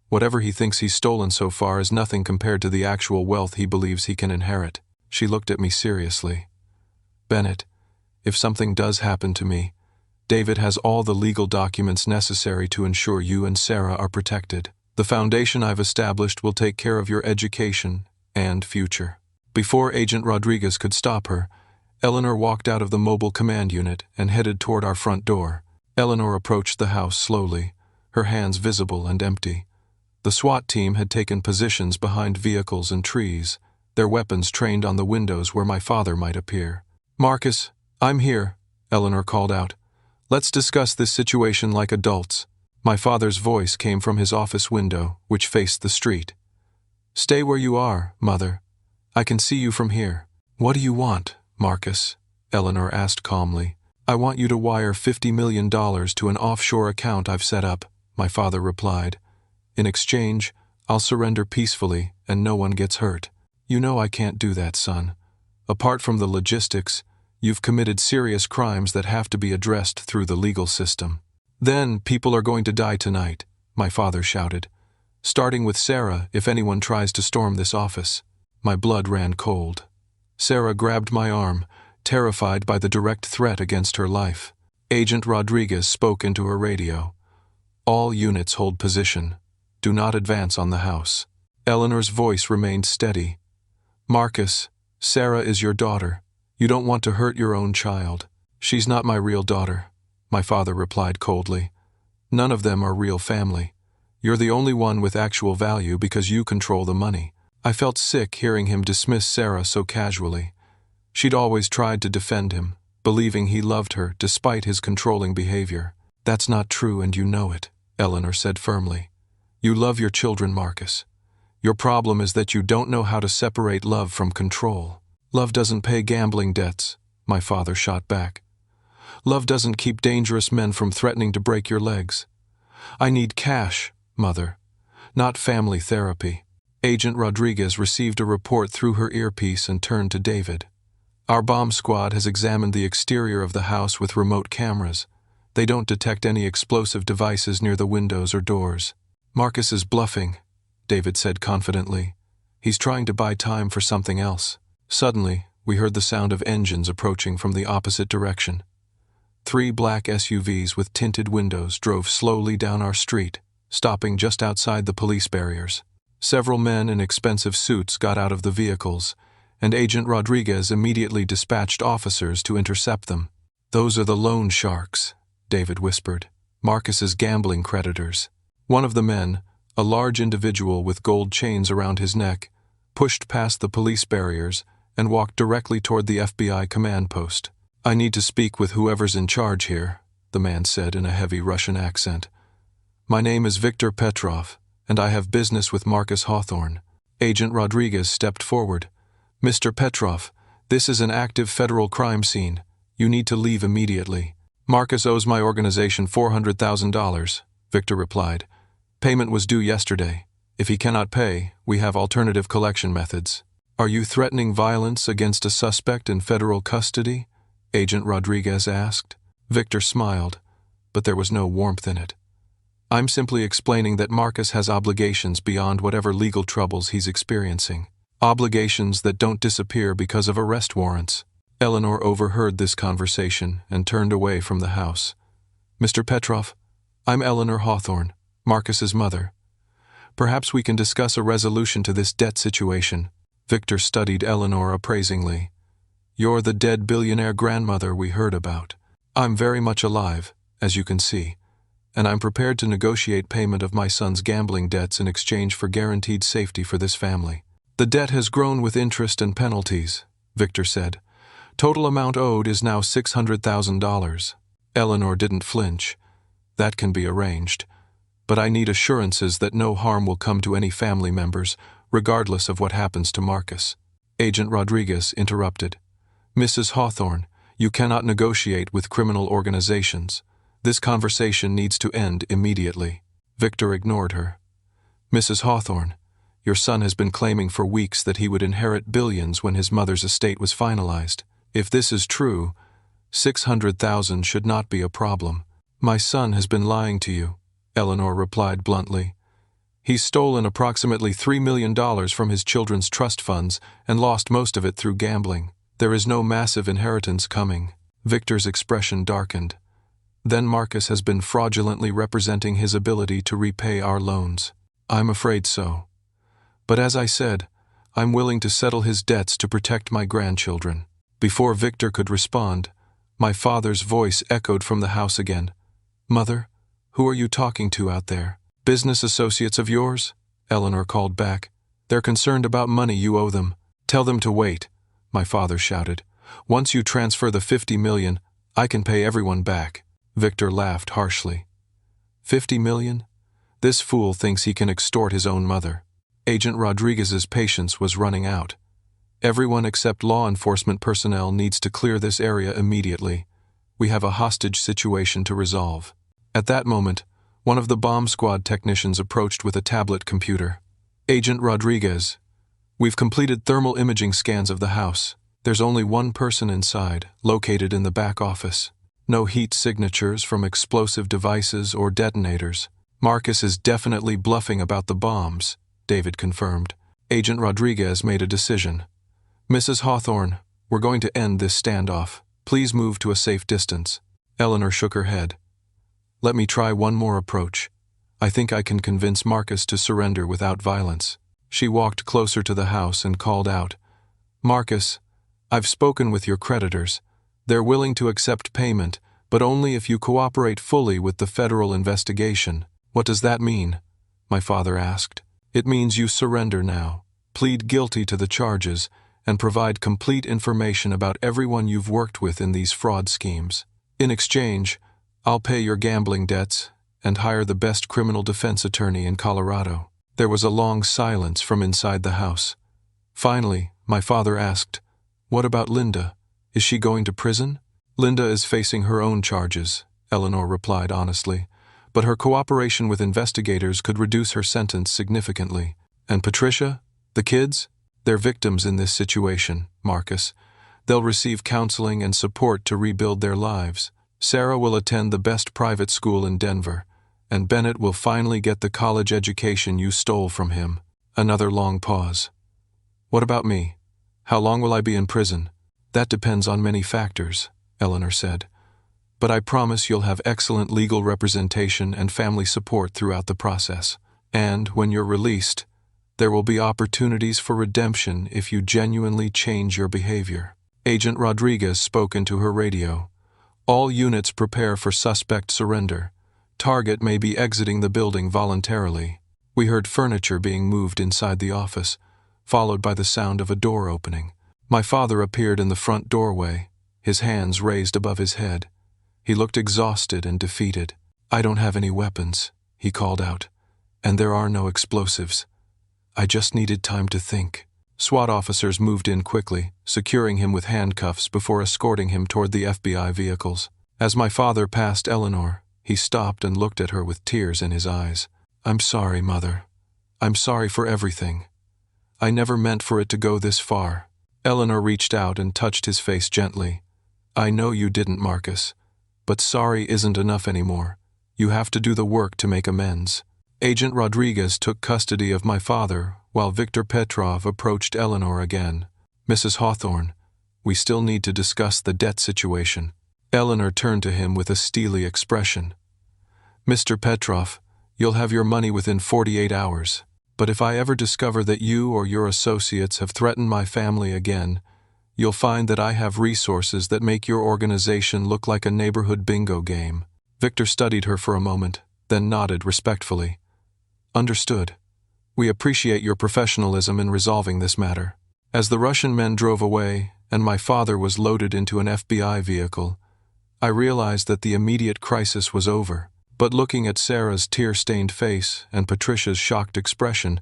Whatever he thinks he's stolen so far is nothing compared to the actual wealth he believes he can inherit. She looked at me seriously. Bennett, if something does happen to me, David has all the legal documents necessary to ensure you and Sarah are protected. The foundation I've established will take care of your education and future. Before Agent Rodriguez could stop her, Eleanor walked out of the mobile command unit and headed toward our front door. Eleanor approached the house slowly, her hands visible and empty. The SWAT team had taken positions behind vehicles and trees, their weapons trained on the windows where my father might appear. Marcus, I'm here, Eleanor called out. Let's discuss this situation like adults. My father's voice came from his office window, which faced the street. Stay where you are, Mother. I can see you from here. What do you want, Marcus? Eleanor asked calmly. I want you to wire $50 million to an offshore account I've set up, my father replied. In exchange, I'll surrender peacefully and no one gets hurt. You know I can't do that, son. Apart from the logistics, you've committed serious crimes that have to be addressed through the legal system. Then people are going to die tonight, my father shouted. Starting with Sarah if anyone tries to storm this office. My blood ran cold. Sarah grabbed my arm, terrified by the direct threat against her life. Agent Rodriguez spoke into her radio. All units hold position. Do not advance on the house. Eleanor's voice remained steady. Marcus, Sarah is your daughter. You don't want to hurt your own child. She's not my real daughter, my father replied coldly. None of them are real family. You're the only one with actual value because you control the money. I felt sick hearing him dismiss Sarah so casually. She'd always tried to defend him, believing he loved her despite his controlling behavior. That's not true and you know it, Eleanor said firmly. You love your children, Marcus. Your problem is that you don't know how to separate love from control. Love doesn't pay gambling debts, my father shot back. Love doesn't keep dangerous men from threatening to break your legs. I need cash, Mother, not family therapy. Agent Rodriguez received a report through her earpiece and turned to David. Our bomb squad has examined the exterior of the house with remote cameras. They don't detect any explosive devices near the windows or doors. Marcus is bluffing, David said confidently. He's trying to buy time for something else. Suddenly, we heard the sound of engines approaching from the opposite direction. 3 black SUVs with tinted windows drove slowly down our street, stopping just outside the police barriers. Several men in expensive suits got out of the vehicles, and Agent Rodriguez immediately dispatched officers to intercept them. "Those are the loan sharks," David whispered. "Marcus's gambling creditors." One of the men, a large individual with gold chains around his neck, pushed past the police barriers and walked directly toward the FBI command post. "I need to speak with whoever's in charge here," the man said in a heavy Russian accent. "My name is Viktor Petrov, and I have business with Marcus Hawthorne." Agent Rodriguez stepped forward. "Mr. Petrov, this is an active federal crime scene. You need to leave immediately." "Marcus owes my organization $400,000, Victor replied. "Payment was due yesterday. If he cannot pay, we have alternative collection methods." "Are you threatening violence against a suspect in federal custody?" Agent Rodriguez asked. Victor smiled, but there was no warmth in it. "I'm simply explaining that Marcus has obligations beyond whatever legal troubles he's experiencing. Obligations that don't disappear because of arrest warrants." Eleanor overheard this conversation and turned away from the house. "Mr. Petrov, I'm Eleanor Hawthorne, Marcus's mother. Perhaps we can discuss a resolution to this debt situation." Victor studied Eleanor appraisingly. "You're the dead billionaire grandmother we heard about. I'm very much alive, as you can see, and I'm prepared to negotiate payment of my son's gambling debts in exchange for guaranteed safety for this family." "The debt has grown with interest and penalties," Victor said. "Total amount owed is now $600,000. Eleanor didn't flinch. "That can be arranged. But I need assurances that no harm will come to any family members, regardless of what happens to Marcus." Agent Rodriguez interrupted. "Mrs. Hawthorne, you cannot negotiate with criminal organizations. This conversation needs to end immediately." Victor ignored her. "Mrs. Hawthorne, your son has been claiming for weeks that he would inherit billions when his mother's estate was finalized. If this is true, 600,000 should not be a problem." "My son has been lying to you," Eleanor replied bluntly. "He's stolen approximately $3 million from his children's trust funds and lost most of it through gambling. There is no massive inheritance coming." Victor's expression darkened. "Then Marcus has been fraudulently representing his ability to repay our loans." "I'm afraid so. But as I said, I'm willing to settle his debts to protect my grandchildren." Before Victor could respond, my father's voice echoed from the house again. "Mother, who are you talking to out there?" "Business associates of yours?" Eleanor called back. "They're concerned about money you owe them." "Tell them to wait," my father shouted. "Once you transfer the $50 million, I can pay everyone back." Victor laughed harshly. $50 million? This fool thinks he can extort his own mother. Agent Rodriguez's patience was running out. "Everyone except law enforcement personnel needs to clear this area immediately. We have a hostage situation to resolve." At that moment, one of the bomb squad technicians approached with a tablet computer. "Agent Rodriguez, we've completed thermal imaging scans of the house. There's only one person inside, located in the back office. No heat signatures from explosive devices or detonators. Marcus is definitely bluffing about the bombs," David confirmed. Agent Rodriguez made a decision. "Mrs. Hawthorne, we're going to end this standoff. Please move to a safe distance." Eleanor shook her head. "Let me try one more approach. I think I can convince Marcus to surrender without violence." She walked closer to the house and called out, "Marcus, I've spoken with your creditors. They're willing to accept payment, but only if you cooperate fully with the federal investigation." "What does that mean?" my father asked. "It means you surrender now, plead guilty to the charges, and provide complete information about everyone you've worked with in these fraud schemes. In exchange, I'll pay your gambling debts and hire the best criminal defense attorney in Colorado." There was a long silence from inside the house. Finally, my father asked, "What about Linda? Is she going to prison?" Linda is facing her own charges, Eleanor replied honestly, but her cooperation with investigators could reduce her sentence significantly. And Patricia? The kids? They're victims in this situation, Marcus. They'll receive counseling and support to rebuild their lives. Sarah will attend the best private school in Denver, and Bennett will finally get the college education you stole from him. Another long pause. What about me? How long will I be in prison? That depends on many factors, Eleanor said. But I promise you'll have excellent legal representation and family support throughout the process. And, when you're released, there will be opportunities for redemption if you genuinely change your behavior. Agent Rodriguez spoke into her radio. All units prepare for suspect surrender. Target may be exiting the building voluntarily. We heard furniture being moved inside the office, followed by the sound of a door opening. My father appeared in the front doorway, his hands raised above his head. He looked exhausted and defeated. I don't have any weapons, he called out, and there are no explosives. I just needed time to think. SWAT officers moved in quickly, securing him with handcuffs before escorting him toward the FBI vehicles. As my father passed Eleanor, he stopped and looked at her with tears in his eyes. I'm sorry, Mother. I'm sorry for everything. I never meant for it to go this far. Eleanor reached out and touched his face gently. I know you didn't, Marcus, but sorry isn't enough anymore. You have to do the work to make amends. Agent Rodriguez took custody of my father, while Victor Petrov approached Eleanor again. Mrs. Hawthorne, we still need to discuss the debt situation. Eleanor turned to him with a steely expression. Mr. Petrov, you'll have your money within 48 hours. But if I ever discover that you or your associates have threatened my family again, you'll find that I have resources that make your organization look like a neighborhood bingo game. Victor studied her for a moment, then nodded respectfully. Understood. We appreciate your professionalism in resolving this matter. As the Russian men drove away, and my father was loaded into an FBI vehicle, I realized that the immediate crisis was over. But looking at Sarah's tear-stained face and Patricia's shocked expression,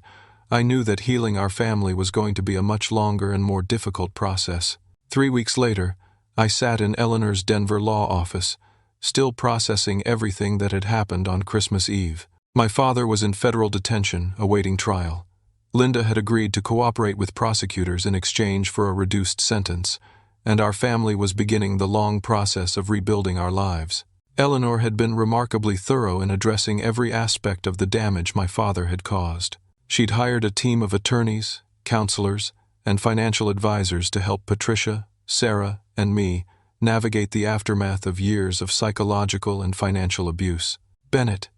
I knew that healing our family was going to be a much longer and more difficult process. 3 weeks later, I sat in Eleanor's Denver law office, still processing everything that had happened on Christmas Eve. My father was in federal detention, awaiting trial. Linda had agreed to cooperate with prosecutors in exchange for a reduced sentence, and our family was beginning the long process of rebuilding our lives. Eleanor had been remarkably thorough in addressing every aspect of the damage my father had caused. She'd hired a team of attorneys, counselors, and financial advisors to help Patricia, Sarah, and me navigate the aftermath of years of psychological and financial abuse. Bennett,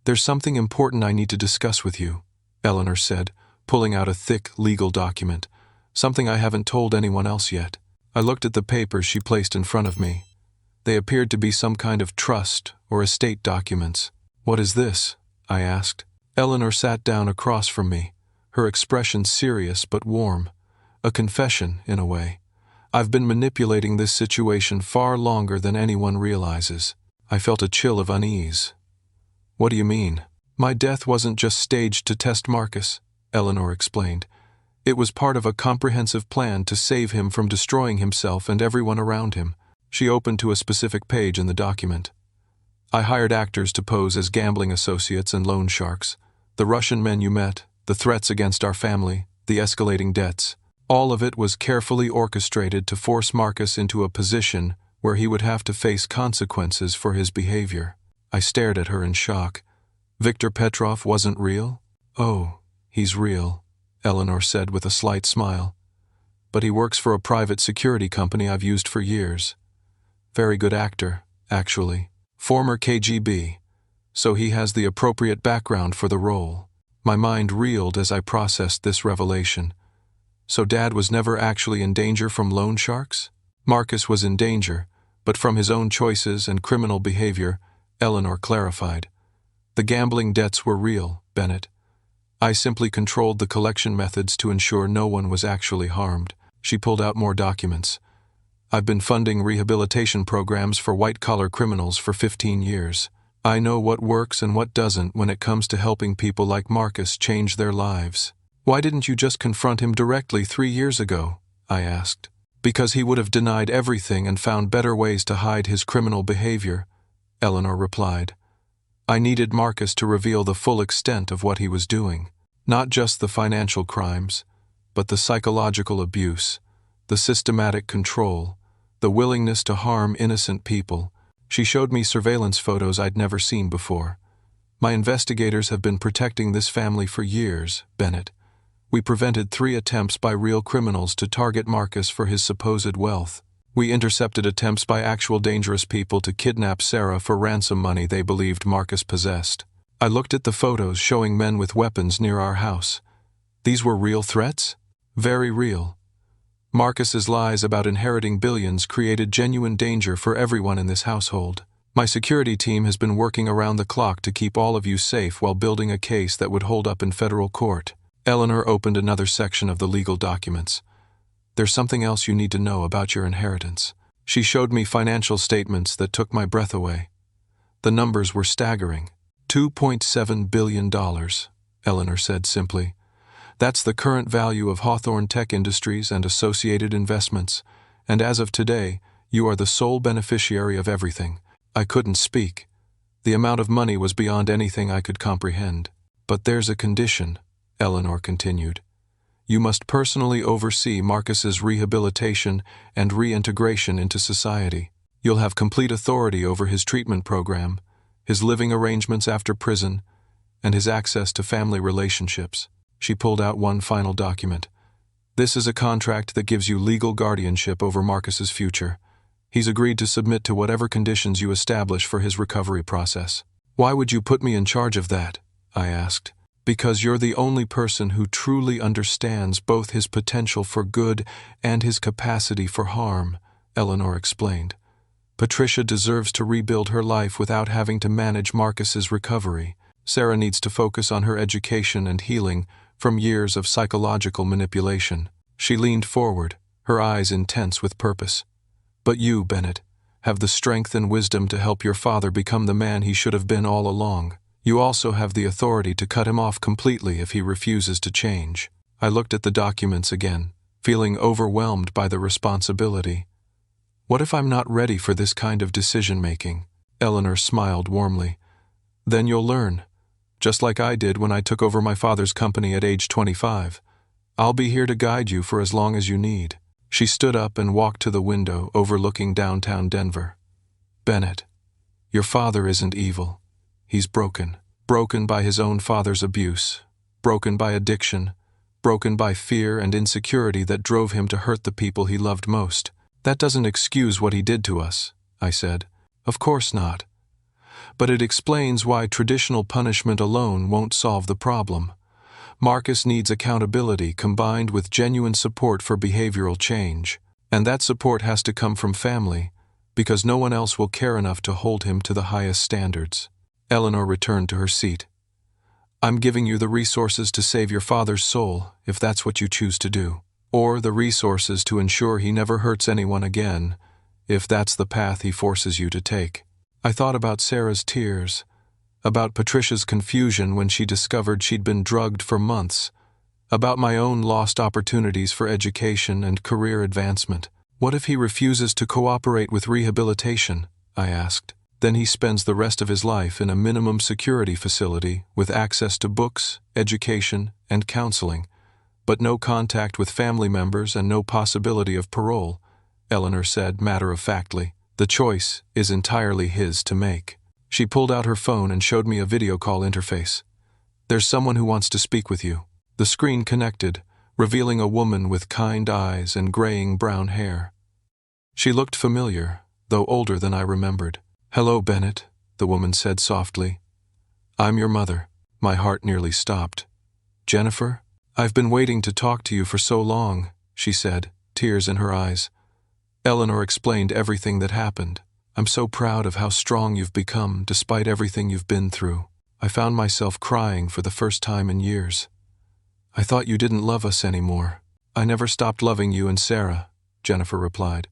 there's something important I need to discuss with you, Eleanor said, pulling out a thick legal document, something I haven't told anyone else yet. I looked at the papers she placed in front of me. They appeared to be some kind of trust or estate documents. What is this? I asked. Eleanor sat down across from me, her expression serious but warm. A confession, in a way. I've been manipulating this situation far longer than anyone realizes. I felt a chill of unease. What do you mean? My death wasn't just staged to test Marcus, Eleanor explained. It was part of a comprehensive plan to save him from destroying himself and everyone around him. She opened to a specific page in the document. I hired actors to pose as gambling associates and loan sharks. The Russian men you met, the threats against our family, the escalating debts. All of it was carefully orchestrated to force Marcus into a position where he would have to face consequences for his behavior. I stared at her in shock. Victor Petrov wasn't real? Oh, he's real, Eleanor said with a slight smile. But he works for a private security company I've used for years. Very good actor, actually. Former KGB, so he has the appropriate background for the role. My mind reeled as I processed this revelation. So Dad was never actually in danger from loan sharks? Marcus was in danger, but from his own choices and criminal behavior, Eleanor clarified. The gambling debts were real, Bennett. I simply controlled the collection methods to ensure no one was actually harmed. She pulled out more documents. I've been funding rehabilitation programs for white-collar criminals for 15 years. I know what works and what doesn't when it comes to helping people like Marcus change their lives. Why didn't you just confront him directly 3 years ago? I asked. Because he would have denied everything and found better ways to hide his criminal behavior, Eleanor replied. I needed Marcus to reveal the full extent of what he was doing. Not just the financial crimes, but the psychological abuse, the systematic control, the willingness to harm innocent people. She showed me surveillance photos I'd never seen before. My investigators have been protecting this family for years, Bennett. We prevented 3 attempts by real criminals to target Marcus for his supposed wealth. We intercepted attempts by actual dangerous people to kidnap Sarah for ransom money they believed Marcus possessed. I looked at the photos showing men with weapons near our house. These were real threats? Very real. Marcus's lies about inheriting billions created genuine danger for everyone in this household. My security team has been working around the clock to keep all of you safe while building a case that would hold up in federal court. Eleanor opened another section of the legal documents. There's something else you need to know about your inheritance. She showed me financial statements that took my breath away. The numbers were staggering. $2.7 billion, Eleanor said simply. That's the current value of Hawthorne Tech Industries and associated investments, and as of today, you are the sole beneficiary of everything. I couldn't speak. The amount of money was beyond anything I could comprehend. But there's a condition, Eleanor continued. You must personally oversee Marcus's rehabilitation and reintegration into society. You'll have complete authority over his treatment program, his living arrangements after prison, and his access to family relationships. She pulled out one final document. This is a contract that gives you legal guardianship over Marcus's future. He's agreed to submit to whatever conditions you establish for his recovery process. Why would you put me in charge of that? I asked. Because you're the only person who truly understands both his potential for good and his capacity for harm, Eleanor explained. Patricia deserves to rebuild her life without having to manage Marcus's recovery. Sarah needs to focus on her education and healing from years of psychological manipulation. She leaned forward, her eyes intense with purpose. But you, Bennett, have the strength and wisdom to help your father become the man he should have been all along. You also have the authority to cut him off completely if he refuses to change. I looked at the documents again, feeling overwhelmed by the responsibility. What if I'm not ready for this kind of decision-making? Eleanor smiled warmly. Then you'll learn. Just like I did when I took over my father's company at age 25. I'll be here to guide you for as long as you need. She stood up and walked to the window overlooking downtown Denver. Bennett, your father isn't evil. He's broken. Broken by his own father's abuse. Broken by addiction. Broken by fear and insecurity that drove him to hurt the people he loved most. That doesn't excuse what he did to us, I said. Of course not. But it explains why traditional punishment alone won't solve the problem. Marcus needs accountability combined with genuine support for behavioral change. And that support has to come from family, because no one else will care enough to hold him to the highest standards. Eleanor returned to her seat. I'm giving you the resources to save your father's soul, if that's what you choose to do. Or the resources to ensure he never hurts anyone again, if that's the path he forces you to take. I thought about Sarah's tears, about Patricia's confusion when she discovered she'd been drugged for months, about my own lost opportunities for education and career advancement. What if he refuses to cooperate with rehabilitation? I asked. Then he spends the rest of his life in a minimum security facility with access to books, education, and counseling, but no contact with family members and no possibility of parole, Eleanor said matter-of-factly. The choice is entirely his to make. She pulled out her phone and showed me a video call interface. There's someone who wants to speak with you. The screen connected, revealing a woman with kind eyes and graying brown hair. She looked familiar, though older than I remembered. Hello, Bennett, the woman said softly. I'm your mother. My heart nearly stopped. Jennifer? I've been waiting to talk to you for so long, she said, tears in her eyes. Eleanor explained everything that happened. I'm so proud of how strong you've become despite everything you've been through. I found myself crying for the first time in years. I thought you didn't love us anymore. I never stopped loving you and Sarah, Jennifer replied.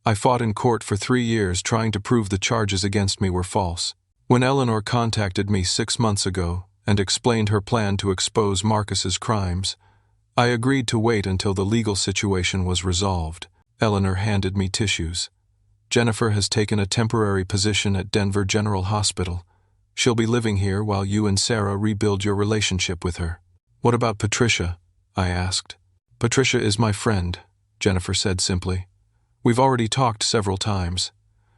I fought in court for 3 years trying to prove the charges against me were false. When Eleanor contacted me 6 months ago and explained her plan to expose Marcus's crimes, I agreed to wait until the legal situation was resolved. Eleanor handed me tissues. Jennifer has taken a temporary position at Denver General Hospital. She'll be living here while you and Sarah rebuild your relationship with her. What about Patricia? I asked. Patricia is my friend, Jennifer said simply. We've already talked several times.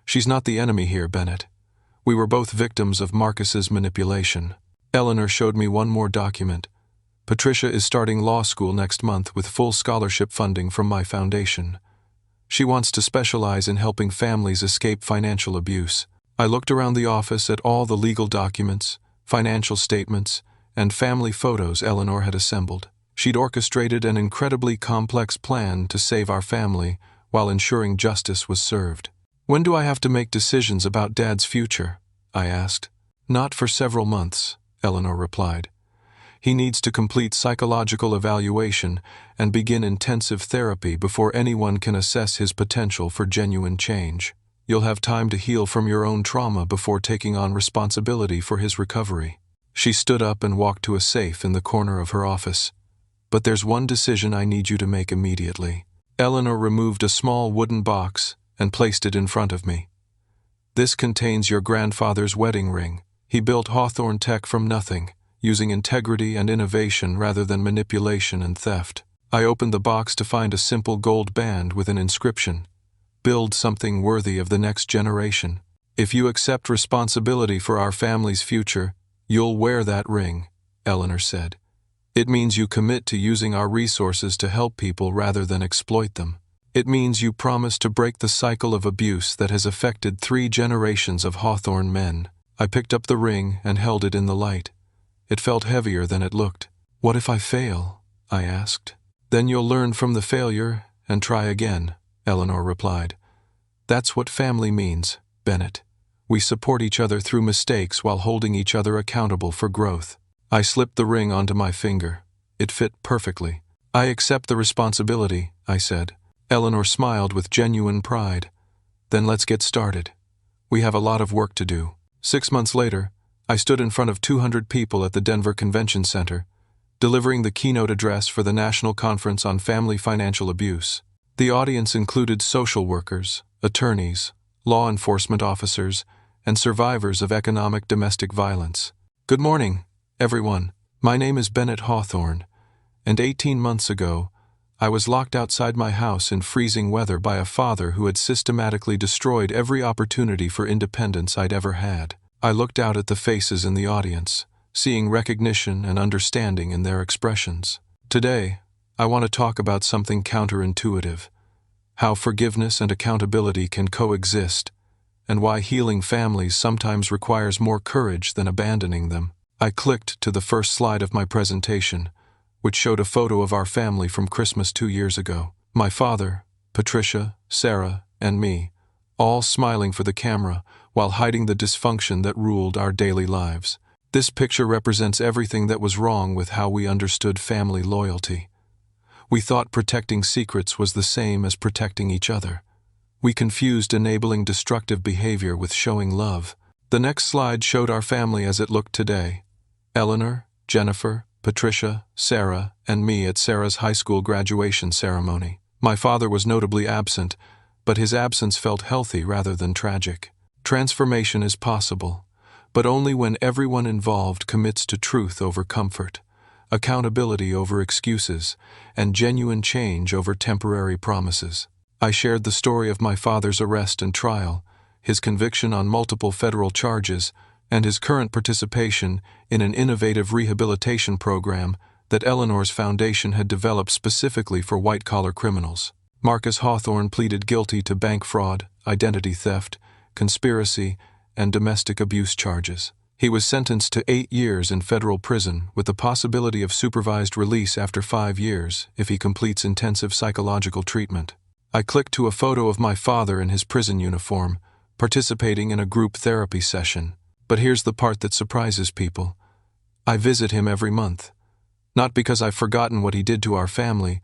She's not the enemy here, Bennett. We were both victims of Marcus's manipulation. Eleanor showed me one more document. Patricia is starting law school next month with full scholarship funding from my foundation. She wants to specialize in helping families escape financial abuse. I looked around the office at all the legal documents, financial statements, and family photos Eleanor had assembled. She'd orchestrated an incredibly complex plan to save our family while ensuring justice was served. When do I have to make decisions about Dad's future? I asked. Not for several months, Eleanor replied. He needs to complete psychological evaluation and begin intensive therapy before anyone can assess his potential for genuine change. You'll have time to heal from your own trauma before taking on responsibility for his recovery. She stood up and walked to a safe in the corner of her office. But there's one decision I need you to make immediately. Eleanor removed a small wooden box and placed it in front of me. This contains your grandfather's wedding ring. He built Hawthorne Tech from nothing, using integrity and innovation rather than manipulation and theft. I opened the box to find a simple gold band with an inscription. Build something worthy of the next generation. If you accept responsibility for our family's future, you'll wear that ring, Eleanor said. It means you commit to using our resources to help people rather than exploit them. It means you promise to break the cycle of abuse that has affected 3 generations of Hawthorne men. I picked up the ring and held it in the light. It felt heavier than it looked. What if I fail? I asked. Then you'll learn from the failure and try again, Eleanor replied. That's what family means, Bennett. We support each other through mistakes while holding each other accountable for growth. I slipped the ring onto my finger. It fit perfectly. I accept the responsibility, I said. Eleanor smiled with genuine pride. Then let's get started. We have a lot of work to do. 6 months later, I stood in front of 200 people at the Denver Convention Center, delivering the keynote address for the National Conference on Family Financial Abuse. The audience included social workers, attorneys, law enforcement officers, and survivors of economic domestic violence. Good morning, everyone. My name is Bennett Hawthorne, and 18 months ago, I was locked outside my house in freezing weather by a father who had systematically destroyed every opportunity for independence I'd ever had. I looked out at the faces in the audience, seeing recognition and understanding in their expressions. Today, I want to talk about something counterintuitive, how forgiveness and accountability can coexist, and why healing families sometimes requires more courage than abandoning them. I clicked to the first slide of my presentation, which showed a photo of our family from Christmas 2 years ago. My father, Patricia, Sarah, and me, all smiling for the camera while hiding the dysfunction that ruled our daily lives. This picture represents everything that was wrong with how we understood family loyalty. We thought protecting secrets was the same as protecting each other. We confused enabling destructive behavior with showing love. The next slide showed our family as it looked today. Eleanor, Jennifer, Patricia, Sarah, and me at Sarah's high school graduation ceremony. My father was notably absent, but his absence felt healthy rather than tragic. Transformation is possible, but only when everyone involved commits to truth over comfort, accountability over excuses, and genuine change over temporary promises. I shared the story of my father's arrest and trial, his conviction on multiple federal charges, and his current participation in an innovative rehabilitation program that Eleanor's foundation had developed specifically for white-collar criminals. Marcus Hawthorne pleaded guilty to bank fraud, identity theft, conspiracy, and domestic abuse charges. He was sentenced to 8 years in federal prison with the possibility of supervised release after 5 years if he completes intensive psychological treatment. I clicked to a photo of my father in his prison uniform, participating in a group therapy session. But here's the part that surprises people. I visit him every month. Not because I've forgotten what he did to our family,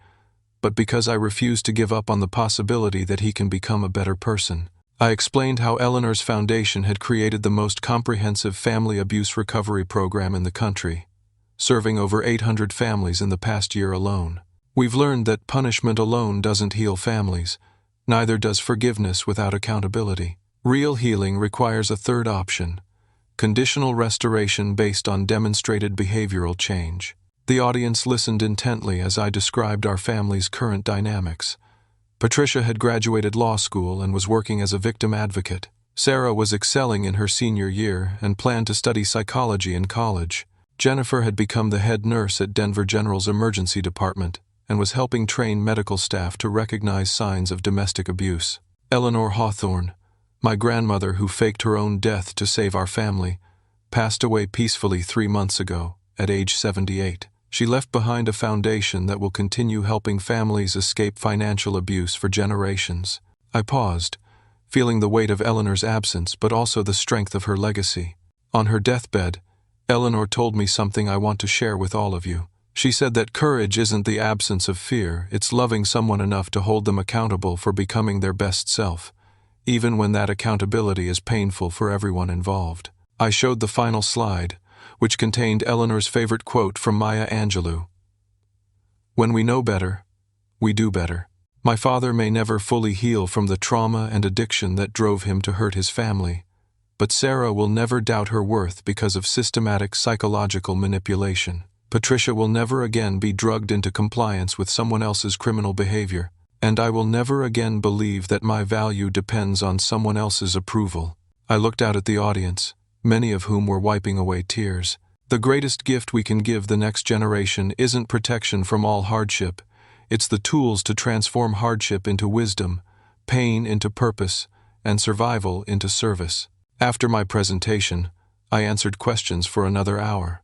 but because I refuse to give up on the possibility that he can become a better person. I explained how Eleanor's foundation had created the most comprehensive family abuse recovery program in the country, serving over 800 families in the past year alone. We've learned that punishment alone doesn't heal families, Neither does forgiveness without accountability. Real healing requires a third option: conditional restoration based on demonstrated behavioral change. The audience listened intently as I described our family's current dynamics. Patricia had graduated law school and was working as a victim advocate. Sarah was excelling in her senior year and planned to study psychology in college. Jennifer had become the head nurse at Denver General's emergency department and was helping train medical staff to recognize signs of domestic abuse. Eleanor Hawthorne, my grandmother who faked her own death to save our family, passed away peacefully 3 months ago, at age 78. She left behind a foundation that will continue helping families escape financial abuse for generations. I paused, feeling the weight of Eleanor's absence but also the strength of her legacy. On her deathbed, Eleanor told me something I want to share with all of you. She said that courage isn't the absence of fear, it's loving someone enough to hold them accountable for becoming their best self, even when that accountability is painful for everyone involved. I showed the final slide, which contained Eleanor's favorite quote from Maya Angelou. "When we know better, we do better." My father may never fully heal from the trauma and addiction that drove him to hurt his family, but Sarah will never doubt her worth because of systematic psychological manipulation. Patricia will never again be drugged into compliance with someone else's criminal behavior, and I will never again believe that my value depends on someone else's approval. I looked out at the audience, many of whom were wiping away tears. The greatest gift we can give the next generation isn't protection from all hardship, it's the tools to transform hardship into wisdom, pain into purpose, and survival into service. After my presentation, I answered questions for another hour.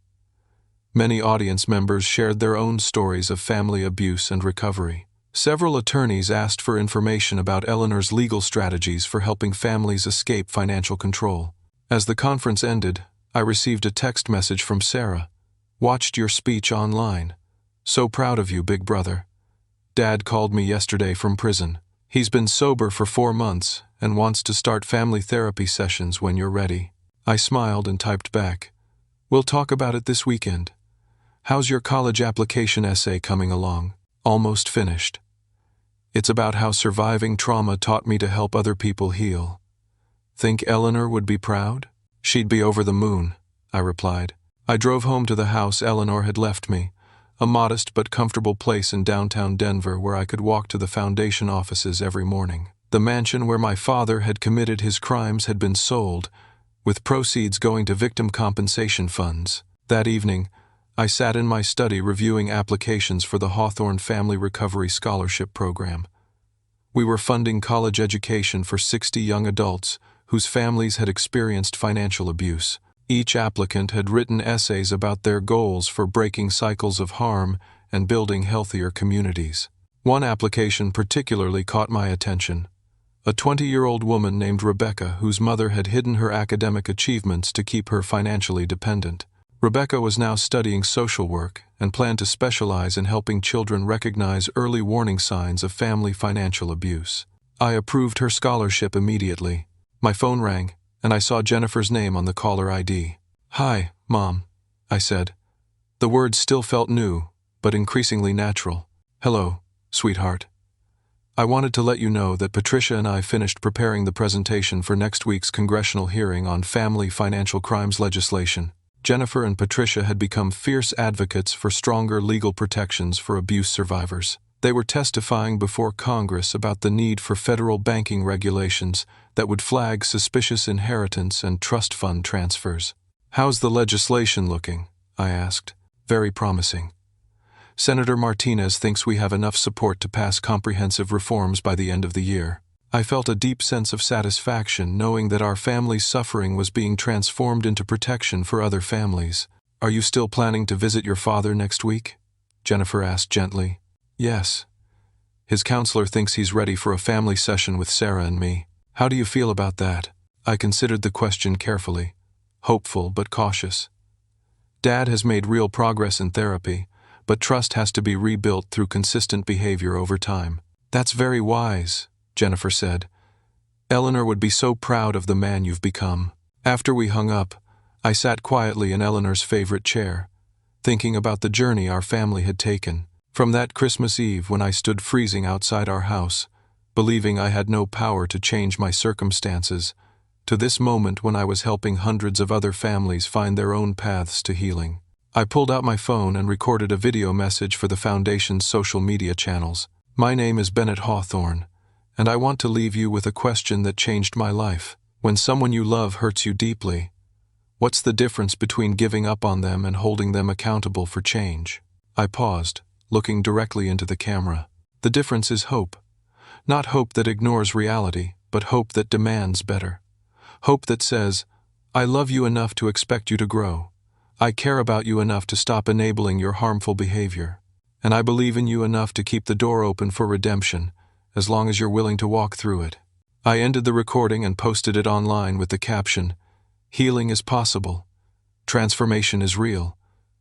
Many audience members shared their own stories of family abuse and recovery. Several attorneys asked for information about Eleanor's legal strategies for helping families escape financial control. As the conference ended, I received a text message from Sarah. "Watched your speech online. So proud of you, big brother. Dad called me yesterday from prison. He's been sober for 4 months and wants to start family therapy sessions when you're ready." I smiled and typed back, "We'll talk about it this weekend. How's your college application essay coming along?" "Almost finished. It's about how surviving trauma taught me to help other people heal." "Think Eleanor would be proud?" "She'd be over the moon," I replied. I drove home to the house Eleanor had left me, a modest but comfortable place in downtown Denver where I could walk to the foundation offices every morning. The mansion where my father had committed his crimes had been sold, with proceeds going to victim compensation funds. That evening, I sat in my study reviewing applications for the Hawthorne Family Recovery Scholarship Program. We were funding college education for 60 young adults whose families had experienced financial abuse. Each applicant had written essays about their goals for breaking cycles of harm and building healthier communities. One application particularly caught my attention. A 20-year-old woman named Rebecca, whose mother had hidden her academic achievements to keep her financially dependent. Rebecca was now studying social work and planned to specialize in helping children recognize early warning signs of family financial abuse. I approved her scholarship immediately. My phone rang, and I saw Jennifer's name on the caller ID. "Hi, Mom," I said. The words still felt new, but increasingly natural. "Hello, sweetheart. I wanted to let you know that Patricia and I finished preparing the presentation for next week's congressional hearing on family financial crimes legislation." Jennifer and Patricia had become fierce advocates for stronger legal protections for abuse survivors. They were testifying before Congress about the need for federal banking regulations that would flag suspicious inheritance and trust fund transfers. "How's the legislation looking?" I asked. "Very promising. Senator Martinez thinks we have enough support to pass comprehensive reforms by the end of the year." I felt a deep sense of satisfaction knowing that our family's suffering was being transformed into protection for other families. "Are you still planning to visit your father next week?" Jennifer asked gently. "Yes. His counselor thinks he's ready for a family session with Sarah and me. How do you feel about that?" I considered the question carefully, hopeful but cautious. Dad has made real progress in therapy, but trust has to be rebuilt through consistent behavior over time. "That's very wise," Jennifer said. "Eleanor would be so proud of the man you've become." After we hung up, I sat quietly in Eleanor's favorite chair, thinking about the journey our family had taken. From that Christmas Eve when I stood freezing outside our house, believing I had no power to change my circumstances, to this moment when I was helping hundreds of other families find their own paths to healing. I pulled out my phone and recorded a video message for the Foundation's social media channels. My name is Bennett Hawthorne, and I want to leave you with a question that changed my life. When someone you love hurts you deeply, what's the difference between giving up on them and holding them accountable for change? I paused, looking directly into the camera. The difference is hope. Not hope that ignores reality, but hope that demands better. Hope that says, I love you enough to expect you to grow. I care about you enough to stop enabling your harmful behavior. And I believe in you enough to keep the door open for redemption, as long as you're willing to walk through it. I ended the recording and posted it online with the caption, Healing is possible. Transformation is real.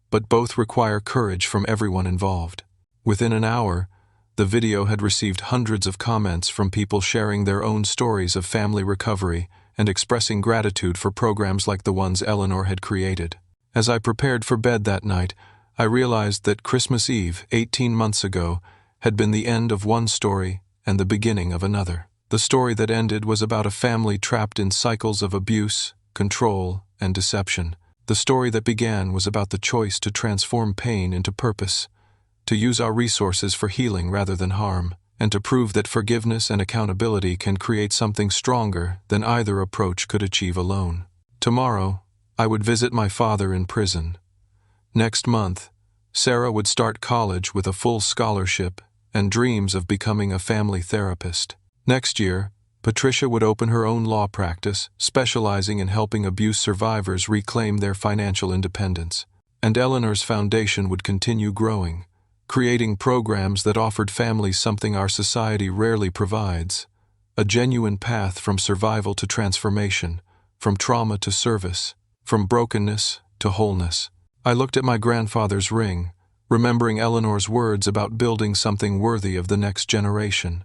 But both require courage from everyone involved. Within an hour, the video had received hundreds of comments from people sharing their own stories of family recovery and expressing gratitude for programs like the ones Eleanor had created. As I prepared for bed that night, I realized that Christmas Eve, 18 months ago, had been the end of one story and the beginning of another. The story that ended was about a family trapped in cycles of abuse, control, and deception. The story that began was about the choice to transform pain into purpose, to use our resources for healing rather than harm, and to prove that forgiveness and accountability can create something stronger than either approach could achieve alone. Tomorrow, I would visit my father in prison. Next month, Sarah would start college with a full scholarship and dreams of becoming a family therapist. Next year, Patricia would open her own law practice, specializing in helping abuse survivors reclaim their financial independence. And Eleanor's foundation would continue growing, creating programs that offered families something our society rarely provides, a genuine path from survival to transformation, from trauma to service, from brokenness to wholeness. I looked at my grandfather's ring, remembering Eleanor's words about building something worthy of the next generation.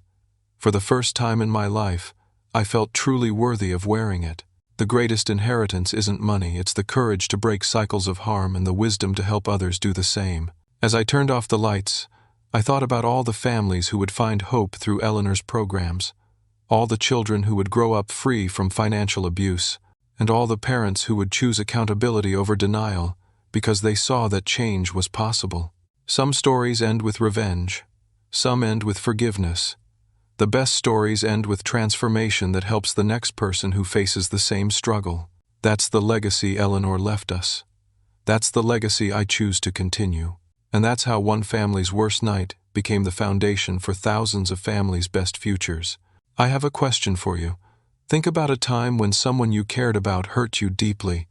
For the first time in my life, I felt truly worthy of wearing it. The greatest inheritance isn't money, it's the courage to break cycles of harm and the wisdom to help others do the same. As I turned off the lights, I thought about all the families who would find hope through Eleanor's programs, all the children who would grow up free from financial abuse, and all the parents who would choose accountability over denial because they saw that change was possible. Some stories end with revenge. Some end with forgiveness. The best stories end with transformation that helps the next person who faces the same struggle. That's the legacy Eleanor left us. That's the legacy I choose to continue. And that's how one family's worst night became the foundation for thousands of families' best futures. I have a question for you. Think about a time when someone you cared about hurt you deeply.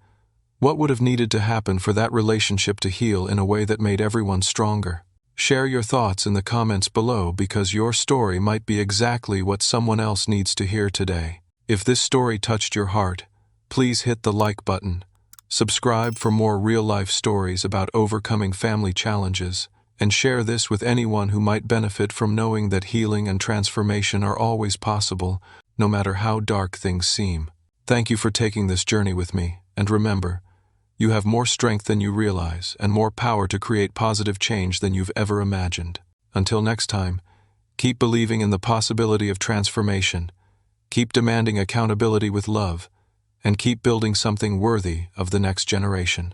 What would have needed to happen for that relationship to heal in a way that made everyone stronger? Share your thoughts in the comments below because your story might be exactly what someone else needs to hear today. If this story touched your heart, please hit the like button, subscribe for more real-life stories about overcoming family challenges, and share this with anyone who might benefit from knowing that healing and transformation are always possible, no matter how dark things seem. Thank you for taking this journey with me, and remember, you have more strength than you realize and more power to create positive change than you've ever imagined. Until next time, keep believing in the possibility of transformation, keep demanding accountability with love, and keep building something worthy of the next generation.